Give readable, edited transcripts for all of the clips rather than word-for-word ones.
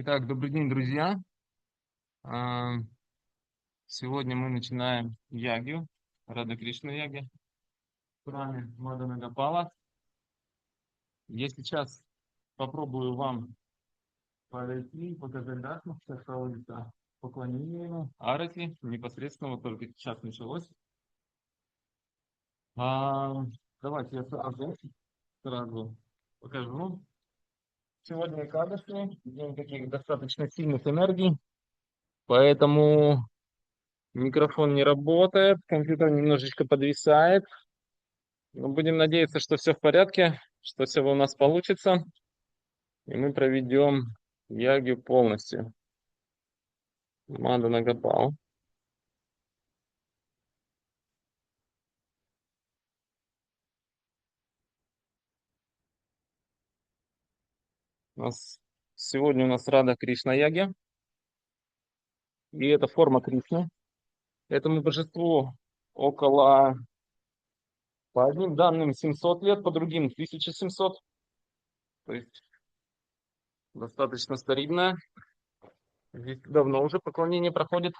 Итак, добрый день, друзья. А, Сегодня мы начинаем ягью, Рада Кришна яги, с вами Мадана Гопала. Я сейчас попробую вам подойти и показать дату, как проводится поклонение ему, арати, непосредственно вот только сейчас началось. А, Давайте я сразу покажу. Сегодня Экадаши, день таких достаточно сильных энергий, поэтому микрофон не работает, компьютер немножечко подвисает. Но будем надеяться, что все в порядке, что все у нас получится, и мы проведем ягью полностью. Мада Нагапал. Сегодня у нас Рада Кришна яги, и это форма Кришны. Этому божеству около, по одним данным, 700 лет, по другим 1700. То есть достаточно старинное. Здесь давно уже поклонение проходит.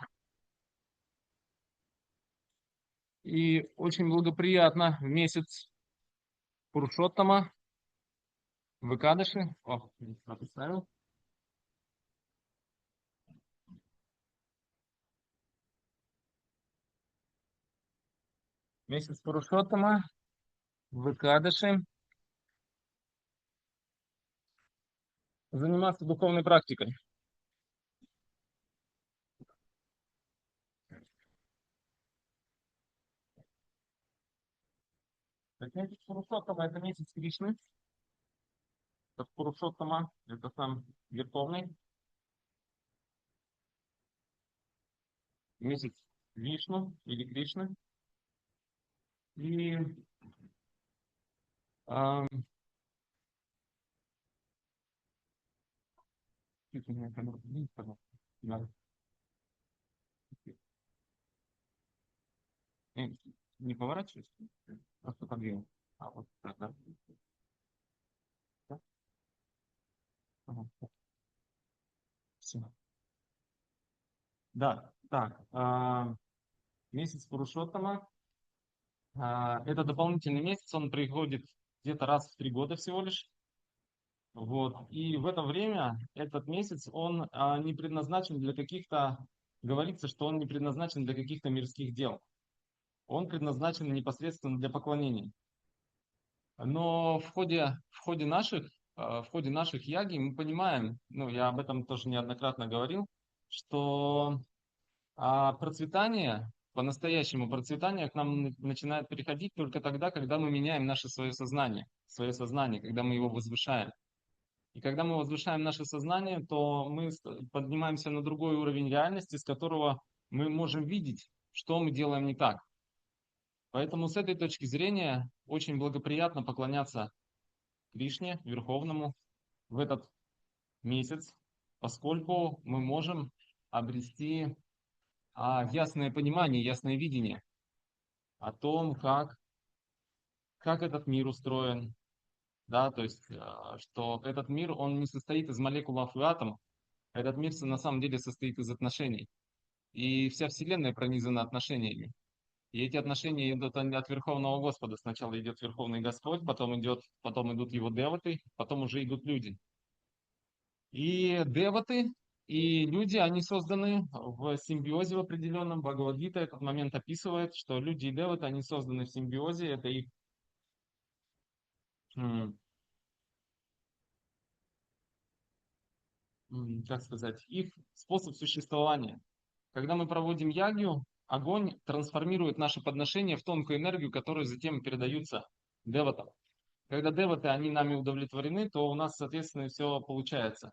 И очень благоприятно в месяц Пурушоттама в Экадаши. О, я поставил. Месяц Пурушоттама в Экадаши заниматься духовной практикой. Так, месяц Пурушоттама — это месяц Кришны. Это Пурушоттама — это сам Верховный. Месяц Вишну или Кришны. И а, пожалуйста. Да. Э, Не поворачивайся, просто подвинул. А вот так, да? Так, ага, всё. Да, так. Месяц Пурушоттама. Это дополнительный месяц, он приходит где-то раз в 3 года всего лишь. Вот. И в это время, этот месяц, он не предназначен для каких-то, говорится, что он не предназначен для каких-то мирских дел. Он предназначен непосредственно для поклонений. Но в ходе наших яги мы понимаем, ну, я об этом тоже неоднократно говорил, что процветание, по-настоящему процветание к нам начинает приходить только тогда, когда мы меняем свое сознание, когда мы его возвышаем. И когда мы возвышаем наше сознание, то мы поднимаемся на другой уровень реальности, с которого мы можем видеть, что мы делаем не так. Поэтому с этой точки зрения очень благоприятно поклоняться Кришне, Верховному, в этот месяц, поскольку мы можем обрести ясное понимание, ясное видение о том, как этот мир устроен, да, то есть, что этот мир, он не состоит из молекул и атомов, этот мир на самом деле состоит из отношений. И вся Вселенная пронизана отношениями. И эти отношения идут от Верховного Господа. Сначала идет Верховный Господь, потом идут его деваты, потом уже идут люди. И деваты, и люди, они созданы в симбиозе в определенном. Бхагавад-гита этот момент описывает, что люди и деваты, они созданы в симбиозе. Это их, как сказать, их способ существования. Когда мы проводим ягью, огонь трансформирует наше подношение в тонкую энергию, которая затем передаются деватам. Когда деваты, они нами удовлетворены, то у нас, соответственно, все получается.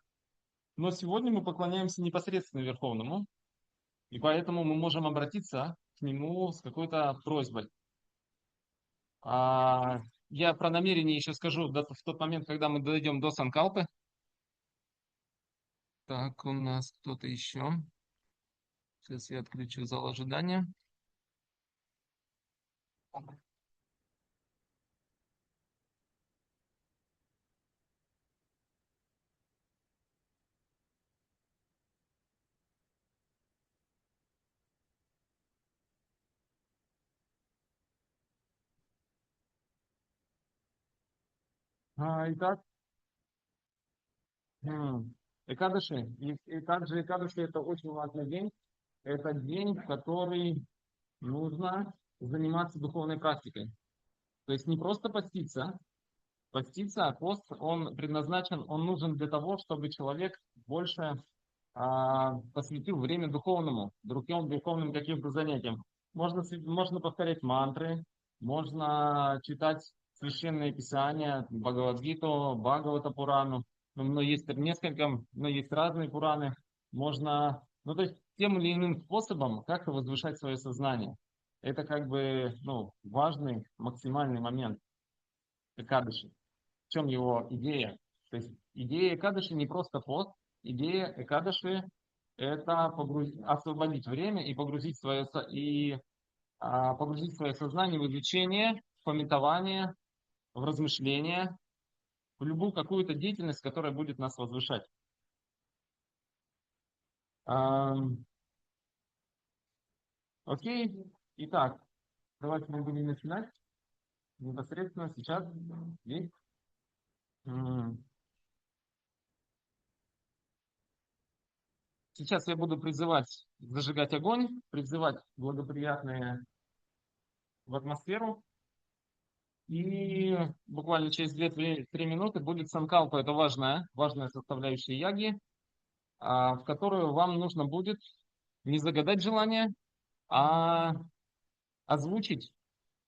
Но сегодня мы поклоняемся непосредственно Верховному, и поэтому мы можем обратиться к нему с какой-то просьбой. Я про намерение еще скажу в тот момент, когда мы дойдем до Санкалпы. Так, у нас кто-то еще. Сейчас я отключу зал ожидания. Итак, Экадыши. И также Экадыши это очень важный день. Это день, в который нужно заниматься духовной практикой. То есть не просто поститься. Поститься, а пост, он предназначен, он нужен для того, чтобы человек больше посвятил время духовному, духовным каким-то занятиям. Можно повторять мантры, можно читать священные писания, Бхагавадгиту, Бхагавата Пурану, но есть несколько, но есть разные Пураны. Можно, ну то есть тем или иным способом как-то возвышать свое сознание. Это как бы, ну, важный, максимальный момент Экадыши. В чем его идея? То есть идея Экадыши не просто пост, идея Экадыши это освободить время и погрузить свое сознание в изучение, в пометование, в размышление, в любую какую-то деятельность, которая будет нас возвышать. Окей, итак, давайте мы будем начинать непосредственно сейчас. Здесь. Сейчас я буду призывать зажигать огонь, призывать благоприятные в атмосферу. И буквально через 2-3 минуты будет санкалпа. Это важная составляющая яги, в которую вам нужно будет не загадать желание, а озвучить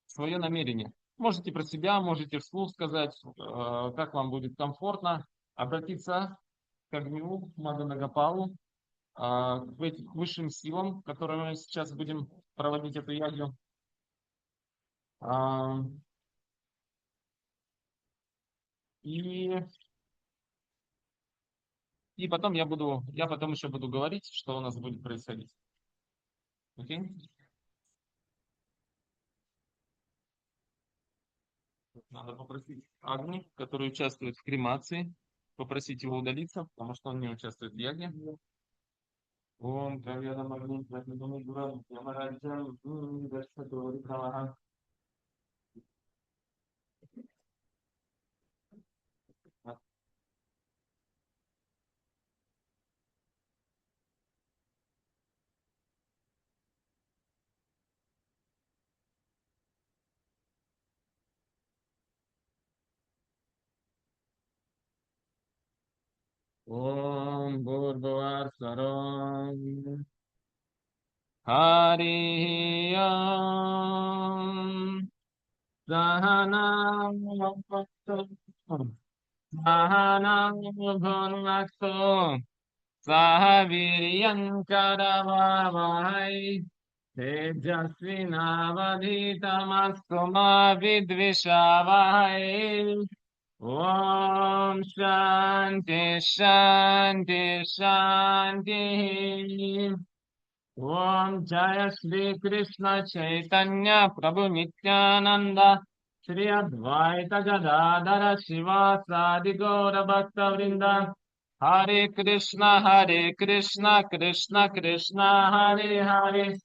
свое намерение. Можете про себя, можете вслух сказать, как вам будет комфортно, обратиться к огню, к Маданагапалу, к высшим силам, которые мы сейчас будем проводить эту ягью. И я потом еще буду говорить, что у нас будет происходить. Окей? Надо попросить Агни, который участвует в кремации, попросить его удалиться, потому что он не участвует в яге. Ом Кавьянам Агни, Пратнадами Гурам, Ямараджам, Дашатори Праваха. Ом Бурбавар Сарам. Хари Ом. Sahanam Bhakto. Sahanam Bhunakto. Sahaviryankaravavahai. Tejasvinavadhitamastu ma vidvishavahai. Om Shanti Shanti Shanti. Om Jaya Shri Krishna Chaitanya Prabhu Nityananda Shri Advaita Gadadara Shiva Sadi Gaura Bhakta Vrinda Hare Krishna Krishna Krishna Hare Hare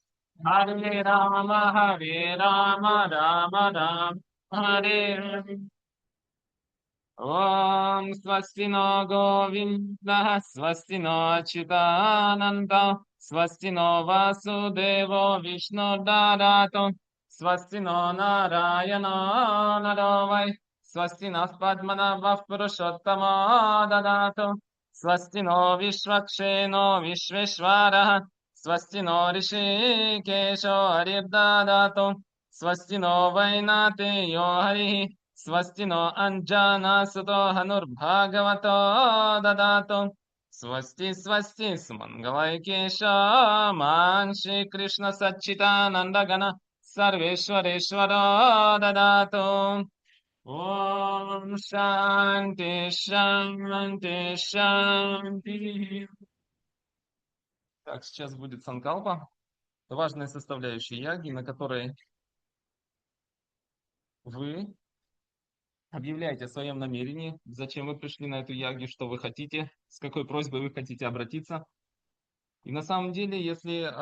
Hare Rama Rama Rama Hare Hare Om Swasti no Govinda Swasti no Achyutananda Swasti no Vasudeva Vishnu Darato Swasti no Narayana Naravai Swasti no Padmanabha Purushottama Dadato Swasti no Vishwaksheno Vishveshwara Swasti no Rishikesho Haribdadato Swasti no Vainate Yohari Swasti no Anjana Suto Hanurбхагавато Dadato Swasti Sumangalai Manshi Krishna Satchitananda Gana Sarveshwareshwara Dadato Om Shanti Shanti Shanti. Так, сейчас будет санкалпа. Это важная составляющая яги, на которой вы объявляете о своем намерении, зачем вы пришли на эту ягью, что вы хотите, с какой просьбой вы хотите обратиться. И на самом деле, если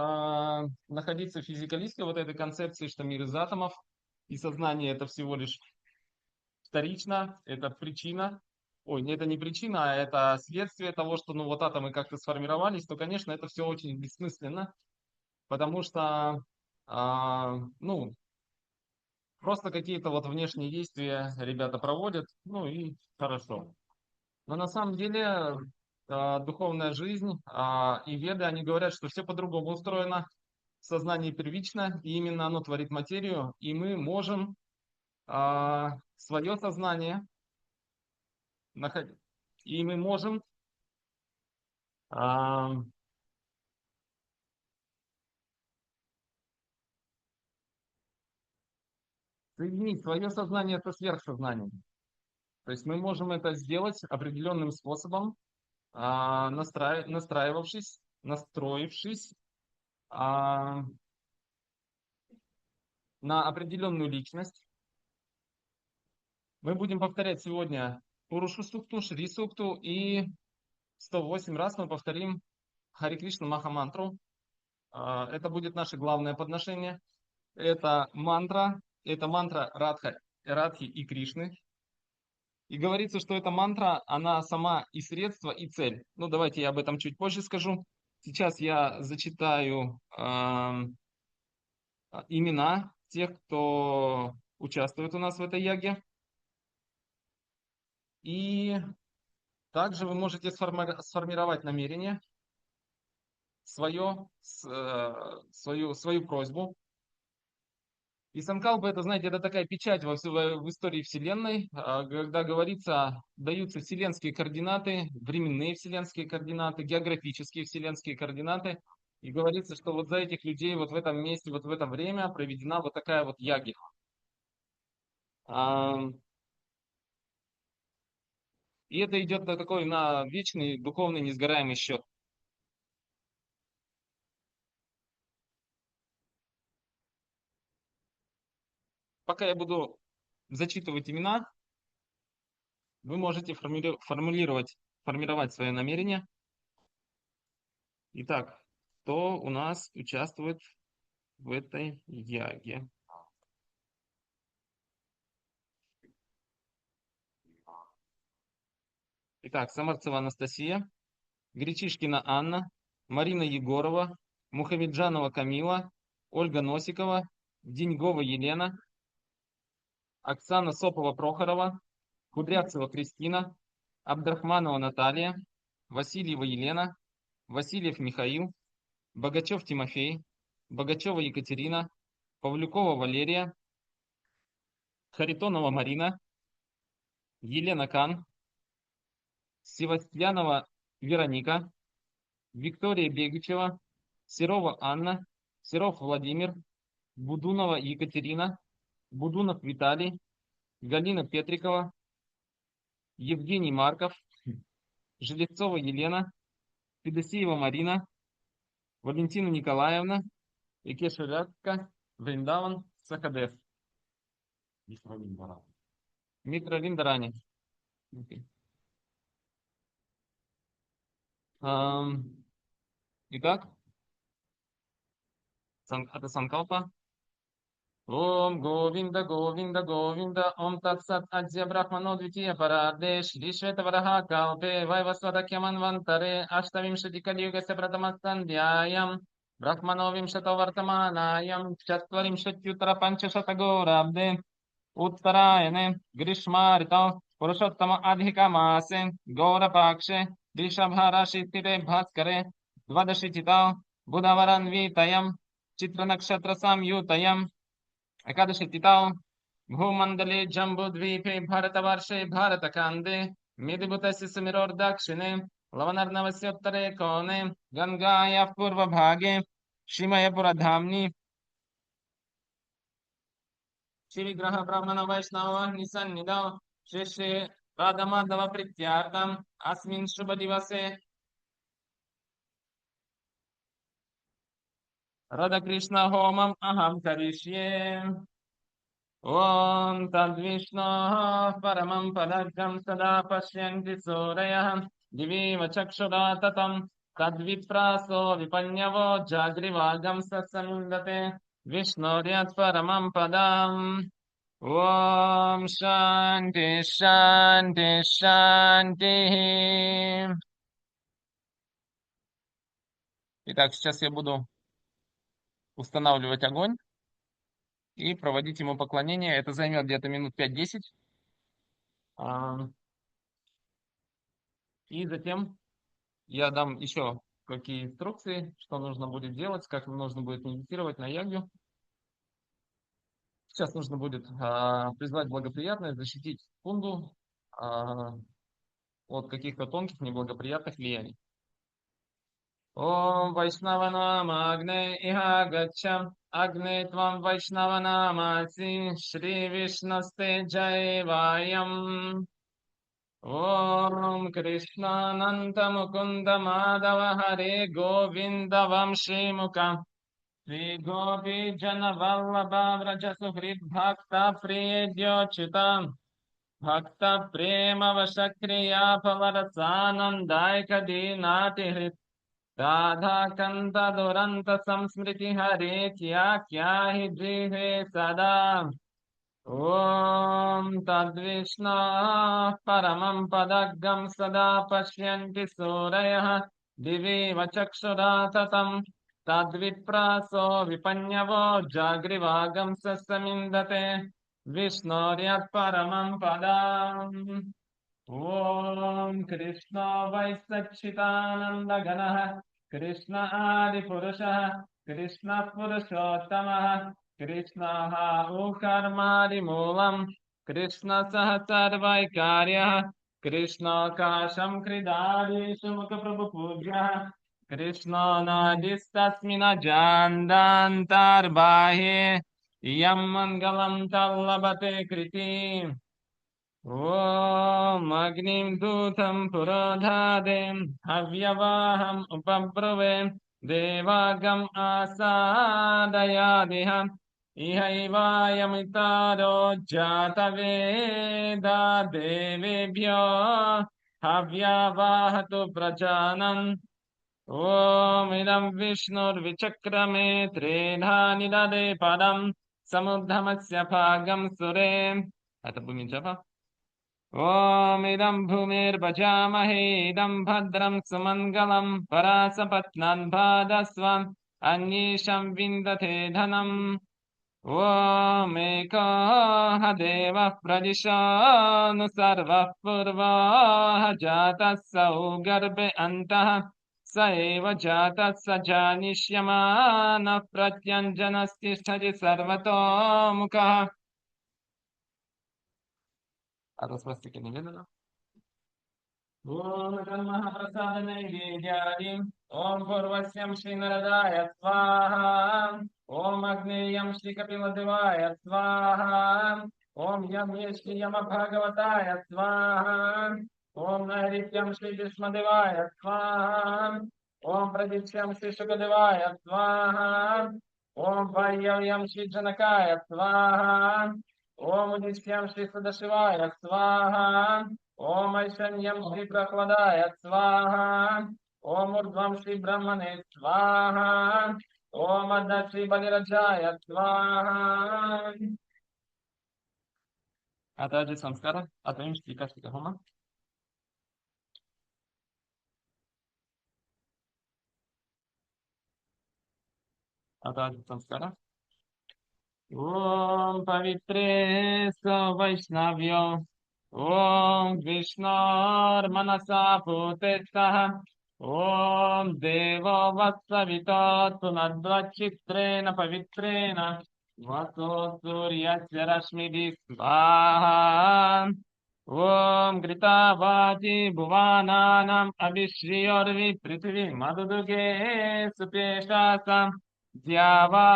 находиться в физикалистской вот этой концепции, что мир из атомов и сознание это всего лишь вторично, это причина. Ой, это не причина, а это следствие того, что ну вот атомы как-то сформировались, то, конечно, это все очень бессмысленно, потому что, ну, просто какие-то вот внешние действия ребята проводят, ну и хорошо. Но на самом деле духовная жизнь и веды, они говорят, что все по-другому устроено, сознание первично, и именно оно творит материю, и мы можем свое сознание находить, и мы можем а, соединить свое сознание со сверхсознанием. То есть мы можем это сделать определенным способом, настроившись а, на определенную личность. Мы будем повторять сегодня Пурушу Сукту, Шри Сукту и 108 раз мы повторим Хари Кришна Махамантру. Это будет наше главное подношение. Это мантра Радхи и Кришны. И говорится, что эта мантра, она сама и средство, и цель. Ну, давайте я об этом чуть позже скажу. Сейчас я зачитаю имена тех, кто участвует у нас в этой яге. И также вы можете сформировать намерение, свою просьбу. И санкалпа, это, знаете, это такая печать в истории Вселенной, когда говорится, даются вселенские координаты, временные вселенские координаты, географические вселенские координаты. И говорится, что вот за этих людей вот в этом месте, вот в это время проведена вот такая вот яги. И это идет на вечный духовный несгораемый счет. Пока я буду зачитывать имена, вы можете формировать свое намерение. Итак, кто у нас участвует в этой яге? Итак, Самарцева Анастасия, Гречишкина Анна, Марина Егорова, Мухамеджанова Камила, Ольга Носикова, Деньгова Елена, Оксана Сопова-Прохорова, Кудрявцева Кристина, Абдрахманова Наталья, Васильева Елена, Васильев Михаил, Богачев Тимофей, Богачева Екатерина, Павлюкова Валерия, Харитонова Марина, Елена Кан, Севастьянова Вероника, Виктория Бегичева, Серова Анна, Серов Владимир, Будунова Екатерина, Будунов Виталий, Галина Петрикова, Евгений Марков, Железцова Елена, Федосеева Марина, Валентина Николаевна, Икеша Рядка, Вриндаван, Сахадев. Митра Виндарани. Итак, это Санкалпа. Ом Говинда Говинда Говинда Ом Татсат Адзя Брахмано Двития Параде Шри Швета Вараха Калпе Вайвасвада Кьяманвантаре Аштавим Шадикалиюгася Пратамастандяям Брахмановим Шатовартаманаям Чатварим Шатютара Панчашатагорабде Уттараяне Гришмарито Пурушоттама Адхикамасе Гора Вришабхара Шитире Бхаскаре Двадашититал Будаваранвитаям Читранакшатра Самютаям Ekadashi तिथौ भूमण्डले जम्बूद्वीपे भारतवर्षे भारतकान्दे मेदिभूतस्य सुमेरोर्दक्षिणे लवणर्णवस्योत्तरे कोणे गङ्गायाः पूर्वभागे श्रीमयपुरधाम्नि श्रीविग्रह ब्राह्मण वैष्णव निसन्निधौ श्री श्री राधमाधव प्रीत्यार्थम् अस्मिन् शुभदिवसे राधाकृष्ण होमम् अहं करिष्ये ॐ तद्विष्णोः परमं पदग्रं सदा पश्यन्ति सूरयः दिवीव चक्षुरा ततं तद्विप्रासो विपन्यवो जाग्रिवागं सत्समिन्दते विष्णोर्यत् परमं पदम् Om Shanti Shanti Shanti. Итак, сейчас я буду устанавливать огонь и проводить ему поклонение. Это займет где-то минут 5-10. И затем я дам еще какие инструкции, что нужно будет делать, как нужно будет медитировать на ягью. Сейчас нужно будет призвать благоприятное, защитить кунду от каких-то тонких неблагоприятных влияний. Om Vaishnavanama Agne Iha Gacham Agne Tvam Vaishnavanamasi Shri Vishnaste Jai Vayam Om Krishna Nanta Mukunda Madhava Hare Govinda Vamshi Mukha Sri Gopi Jana Vallabha Vraja Suhrid Bhakta Priyedyochitam Bhakta Prema Vasakriya Pavarasanandayaka Dinati Radha कंद दुरंत संस्मृति हरे क्या ही जीवे सदा ओम तद्विष्णु परमं पदगं सदा पश्यन्ति सूरयः दिवि वचक्षुरा ततं तद्विप्रासो विपन्यवो जाग्रीवागं ससमिन्दते विष्णोर्यत्परमं पदम् ओम कृष्ण वै सच्चिदानंद घनः कृष्ण आदि पुरुषः कृष्ण पुरुषोत्तमः कृष्णः कर्मादि मूलम् कृष्ण सह सर्वैकार्यः कृष्ण काशं कृदादिषु मुख प्रभु पूज्यः कृष्ण नादिस्तस्मिन् जानदान्तर्बाह्ये यं मङ्गलं तल्लभते कृतिम् ॐ अग्निं दूतं पुरोधादें हव्यवाहम् उपब्रुवे देवागम् आसादयादिह इहैवायमितारो जातवेदा देवेभ्यो हव्यवाहतु प्रजानन् ॐ इदं विष्णुर्विचक्रमे त्रेधा निददे पदं समुद्धमस्य भागं सुरे अथ भूमिं ॐ इदं भूमिर्भजामहे इदं भद्रं सुमङ्गलं परासपत्नान्बाधस्वम् अन्येषां विन्दते धनम् ॐ एको ह देवः प्रदिशोऽनु सर्वः पूर्वः जातः स गर्भे अन्तः स एव जातः स जानिष्यमानः प्रत्यञ्जनस्तिष्ठति सर्वतोमुखः अथ स्वस्तिके निवेदनम् ॐ तन्महाप्रसाद नैवेद्यादिम् ॐ पूर्वस्यं श्रीनरदाय स्वाहा ॐ अग्नेयं श्रीकपिलदेवाय स्वाहा ॐ यं ये श्रीयमभागवताय स्वाहा ॐ नैऋत्यं श्रीभीष्मदेवाय स्वाहा ॐ प्रदीप्यं श्रीशुकदेवाय स्वाहा ॐ वायव्यं श्रीजनकाय स्वाहा ॐ उदिष्यं श्रीसदाशिवाय स्वाहा ॐ ऐशन्यं श्री प्रह्लादाय स्वाहा ॐ ऊर्ध्वं श्री ब्रह्मणे स्वाहा ॐ अद्य श्री बलिरजाय स्वाहा अतः संस्कार अतः श्रीकाष्टिक होम अतः संस्कार ॐ पवित्रे स वैष्णव्यो ॐ विष्णोर्मनसा भूतेस्तः ॐ देवो वत्सवितोत् पुनर्द्वचित्रेण पवित्रेण वसो सूर्यस्य रश्मिभिः स्वाहा ॐ घृतावाचि भुवानानाम् अभिश्रियोर्वि पृथिवी मधुदुगे सुपेशासम् द्यावा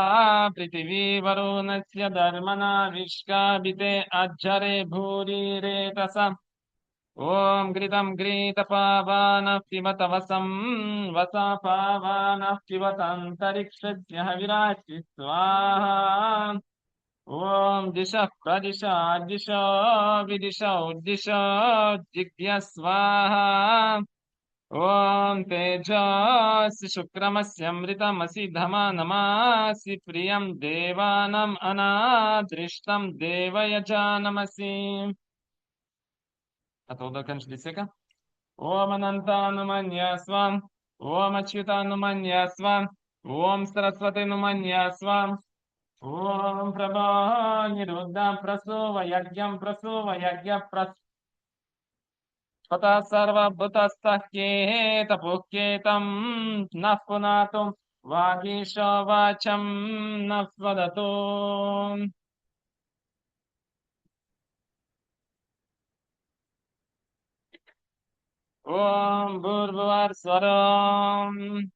पृथिवी वरुणस्य धर्मना विश्काबिते अज्जरे भूरिरेतसम् ॐ घृतं घृतपावानः पिबत वसं वसा पावानः पिबतन्तरिक्षस्य हविराचि स्वाहा ॐ दिशः प्रदिशा दिशो विदिशो दिशो जिज्ञ स्वाहा Om Tejas Shukramasya Dhama Namasi Priyam Devanam Anadrishtam Devayajanamasi. Оттуда кончили сека. Ом Анантануманьясвам, Ом Ачютануманьясвам, Ом Сарасватинуманьясвам, Ом Прабха Нируддам Прасува Ягьям Прасува Ягья Пата Сарва Бутастахке Тапукетам Нафпунатум Вагишо Вачам Нафвадатум. Ом Бурбувар Сварам.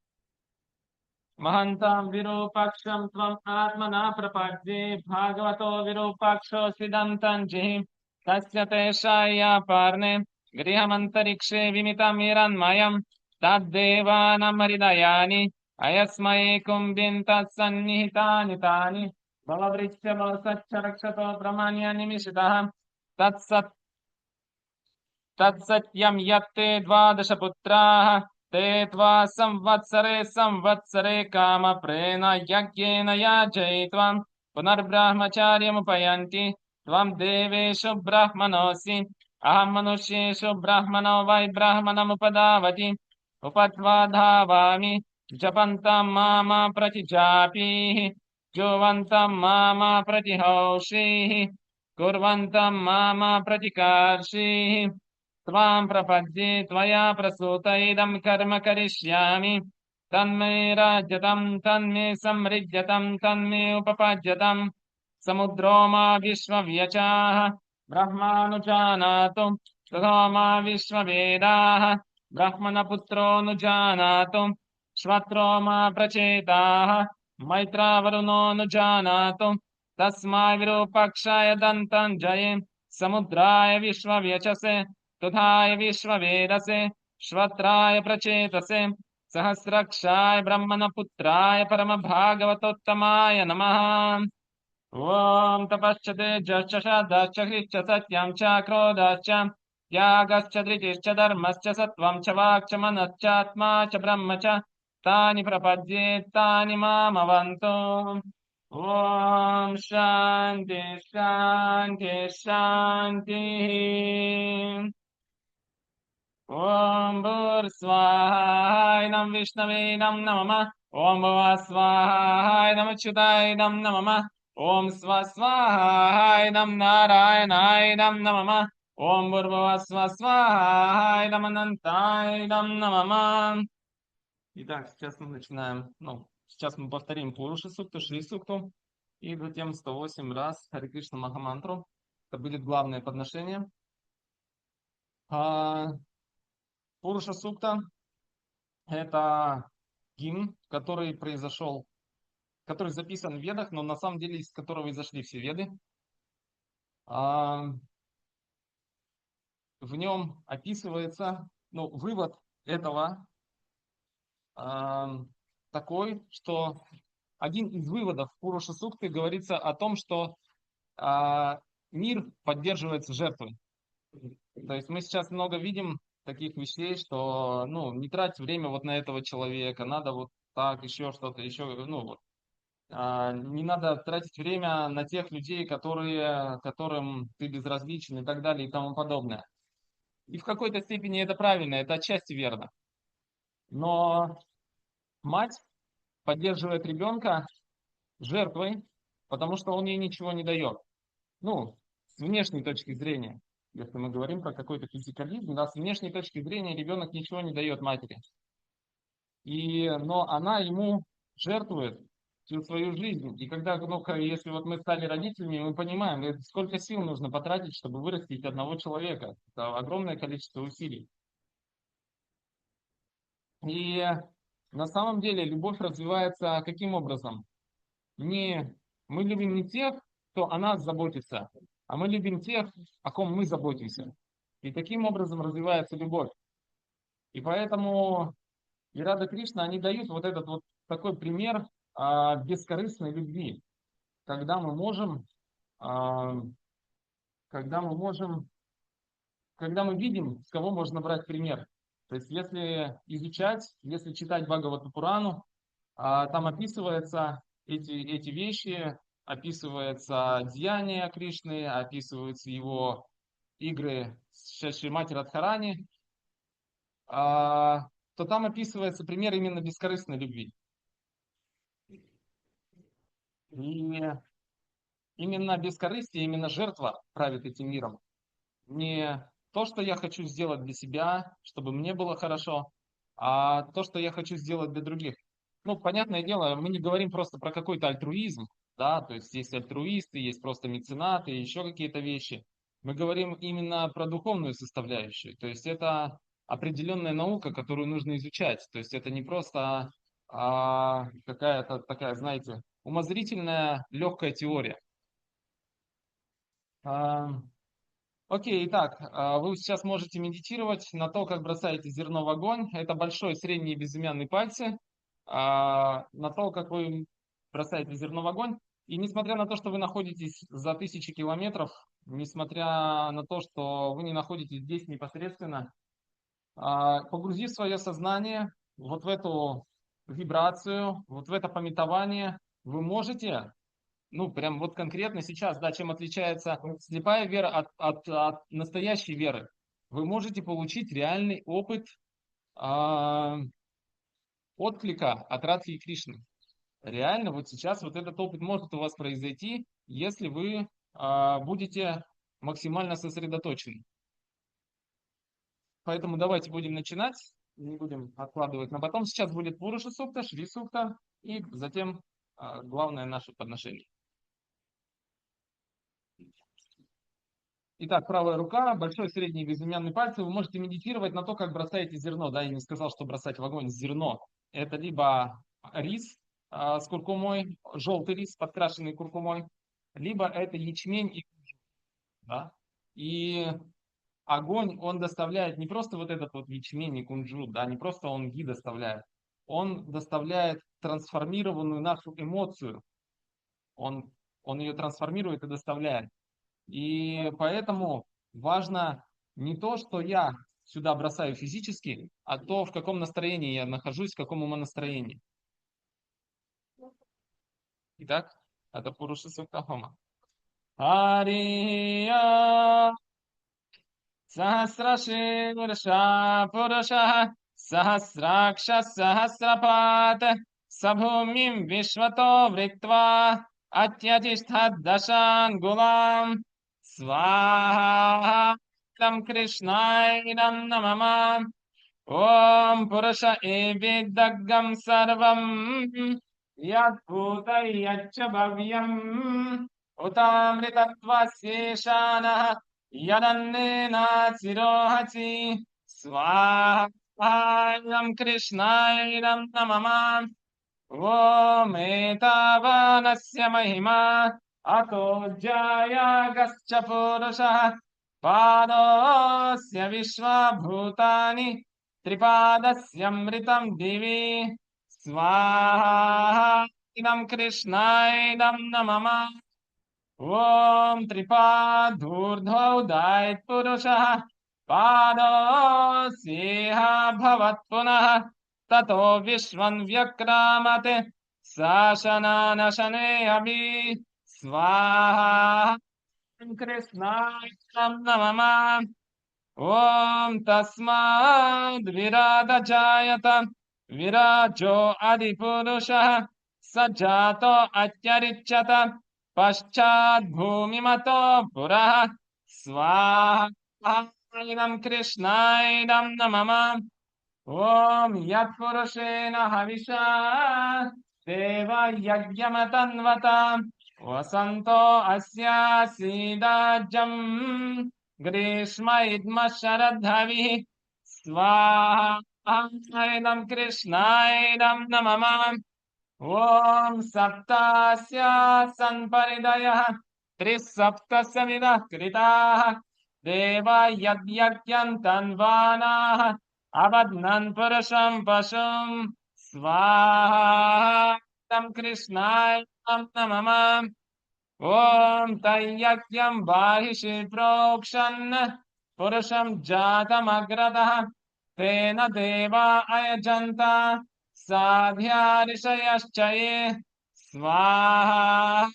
महन्तां विरूपाक्षं त्वम् आत्मना प्रपद्ये भागवतो विरूपाक्षो सिदन्तं जिहि तस्य ते शाय्यापार्णे गृहमन्तरिक्षे विमितमिरन्मयम् तद्देवानामहृदयानि अयस्मै कुम्भिं तत्सन्निहितानि तानि भववृक्षमसच्च रक्षतो ब्रह्मण्यनिमिषितः तत्सत् तत्सत्यं यत्ते द्वादशपुत्राः ते त्वा संवत्सरे संवत्सरे कामप्रेण यज्ञेन याजयित्वा पुनर्ब्रह्मचार्यमुपयन्ति त्वं देवेषु ब्राह्मणोऽसि अहं मनुष्येषु ब्राह्मणो वै ब्राह्मणमुपधावति उपत्वा धावामि जपन्तं मामा प्रतिजापीः जुवन्तं मामा प्रतिहौषीः कुर्वन्तं मामा प्रतिकर्षीः त्वां प्रपद्ये त्वया प्रसूत इदं कर्म करिष्यामि तन्मे राज्यतं तन्मे समृज्यतं तन्मे उपपद्यतं समुद्रो मा विश्वव्यचाः ब्रह्मानुजानातु ततो मा विश्ववेदाः ब्रह्मणपुत्रोऽनुजानातु श्वत्रो मा प्रचेताः मैत्रावरुणोऽनुजानातु तस्मै विरूपाक्षाय दन्तं जये समुद्राय विश्वव्यचसे तुधाय विश्ववेदसे श्वत्राय प्रचेतसे सहस्रक्षाय ब्रह्मणपुत्राय परमभागवतोत्तमाय नमः। ॐ तपश्च तेजश्च श्रद्धाश्च ह्रीश्च सत्यं च क्रोधश्च त्यागश्च धृतिश्च धर्मश्च सत्त्वं च वाक् च मनश्चात्मा च ब्रह्म च तानि प्रपद्ये तानि मामवन्तु। ॐ शान्ति शान्ति शान्तिः। ॐ भूर्स्वाहाय नमः विष्णवे नमः नमः ॐ भुवस्वाहाय नमः अच्युताय नमः नमः ॐ स्वस्वाहाय नमः नारायणाय नमः नमः ॐ भूर्भुवस्वस्वाहाय नमः अनन्ताय नमः नमः. Итак, сейчас мы начинаем, сейчас мы повторим Пуруша Сукту, Шри Сукту и затем 108 раз Харе Кришна Махамантру. Это будет главное подношение. Пуруша Сукта – это гимн, который записан в Ведах, но на самом деле из которого изошли все Веды. В нем описывается, вывод этого такой, что один из выводов Пуруша Сукты говорится о том, что мир поддерживается жертвой. То есть мы сейчас много видим таких вещей, что, не трать время вот на этого человека, надо вот так, еще что-то, еще, не надо тратить время на тех людей, которым ты безразличен и так далее и тому подобное. И в какой-то степени это правильно, это отчасти верно. Но мать поддерживает ребенка жертвой, потому что он ей ничего не дает. С внешней точки зрения. Если мы говорим про какой-то физикализм, с внешней точки зрения ребенок ничего не дает матери. Но она ему жертвует всю свою жизнь. И если вот мы стали родителями, мы понимаем, сколько сил нужно потратить, чтобы вырастить одного человека. Это огромное количество усилий. И на самом деле любовь развивается каким образом? Мы любим не тех, кто о нас заботится, а мы любим тех, о ком мы заботимся. И таким образом развивается любовь. И поэтому и Рада Кришна, они дают вот этот вот такой пример бескорыстной любви, когда мы видим, с кого можно брать пример. То есть если изучать, если читать Бхагавата Пурану, там описываются эти вещи, описывается деяния Кришны, описываются его игры с Шримати Радхарани, то там описывается пример именно бескорыстной любви. И именно бескорыстие, именно жертва правит этим миром. Не то, что я хочу сделать для себя, чтобы мне было хорошо, а то, что я хочу сделать для других. Ну, понятное дело, мы не говорим просто про какой-то альтруизм, да, то есть есть альтруисты, есть просто меценаты, еще какие-то вещи. Мы говорим именно про духовную составляющую, то есть это определенная наука, которую нужно изучать, то есть это не просто какая-то такая, знаете, умозрительная легкая теория. А, Окей, итак, вы сейчас можете медитировать на то, как бросаете зерно в огонь. Это большой, средний и безымянный пальцы. На то, как вы бросаете зерно в огонь. И несмотря на то, что вы находитесь за тысячи километров, несмотря на то, что вы не находитесь здесь непосредственно, погрузив свое сознание вот в эту вибрацию, вот в это памятование, вы можете, ну, прям вот конкретно сейчас, да, чем отличается слепая вера от настоящей веры. Вы можете получить реальный опыт а, отклика от Радхи и Кришны. Реально, вот сейчас вот этот опыт может у вас произойти, если вы будете максимально сосредоточены. Поэтому давайте будем начинать, не будем откладывать на потом. Сейчас будет Пуруша Сукта, Шри Сукта и затем главное наше подношение. Итак, правая рука, большой, средний, безымянный пальцы. Вы можете медитировать на то, как бросаете зерно. Да, я не сказал, что бросать в огонь зерно. Это либо рис с куркумой, желтый рис, подкрашенный куркумой, либо это ячмень и кунжут, да. И огонь, он доставляет не просто вот этот вот ячмень и кунжут, да, не просто он ги доставляет. Он доставляет трансформированную нашу эмоцию. Он ее трансформирует и доставляет. И поэтому важно не то, что я сюда бросаю физически, а то, в каком настроении я нахожусь, в каком умонастроении. Итак, это Пуруша Суктахома. Ария Сахасраширша Пуруша Сахасракша Сахасрапат Сабхумим Вишвато Вриктва Атьятиштхаддашан Гулам Сваха Кришнайнам Намама Om Purusha Evidagam Sarvam Yat Bhutai Yaccha Bhavyam Utamritatvaseshana Yadannena Sirohachi Swahayam Krishnairam Namama Om Etavanasya Mahima Ato Jaya Gascha Purusha Padosya Vishwabhutani Tripadasya Divi Swaha Idam Krishnayam Namama Om Tripadurdhau Dait Purusha Padosya Bhavat Punah Tato Vishwan Vyakramate Sashanana Shane Abhi Swaha Krishnayam Namama Om Tasmad Virada Jayata Virajo Adipurusha Sajato Atyarichata Paschad Bhumimato Puraha Swaha Idam Krishnayam Namama Om Yat Purushena Havisha Deva Yagyamatanvata Vasanto Asya Sidajam Grishma Idma Sharadhavi Swaha Idam Krishnayam Namama Om Saptasya Sanparidaya Trisaptasya Vidah Kritaha Deva Yagyakyantanvanaha Abadnan Purusham Pashum Swaha Tam Krishnayam Namama Om Tayyakyam Bahishi Prokshan Purusham Jatam Agrataha तेन देवा अयजन्त साध्या ऋषयश्च ये स्वाहा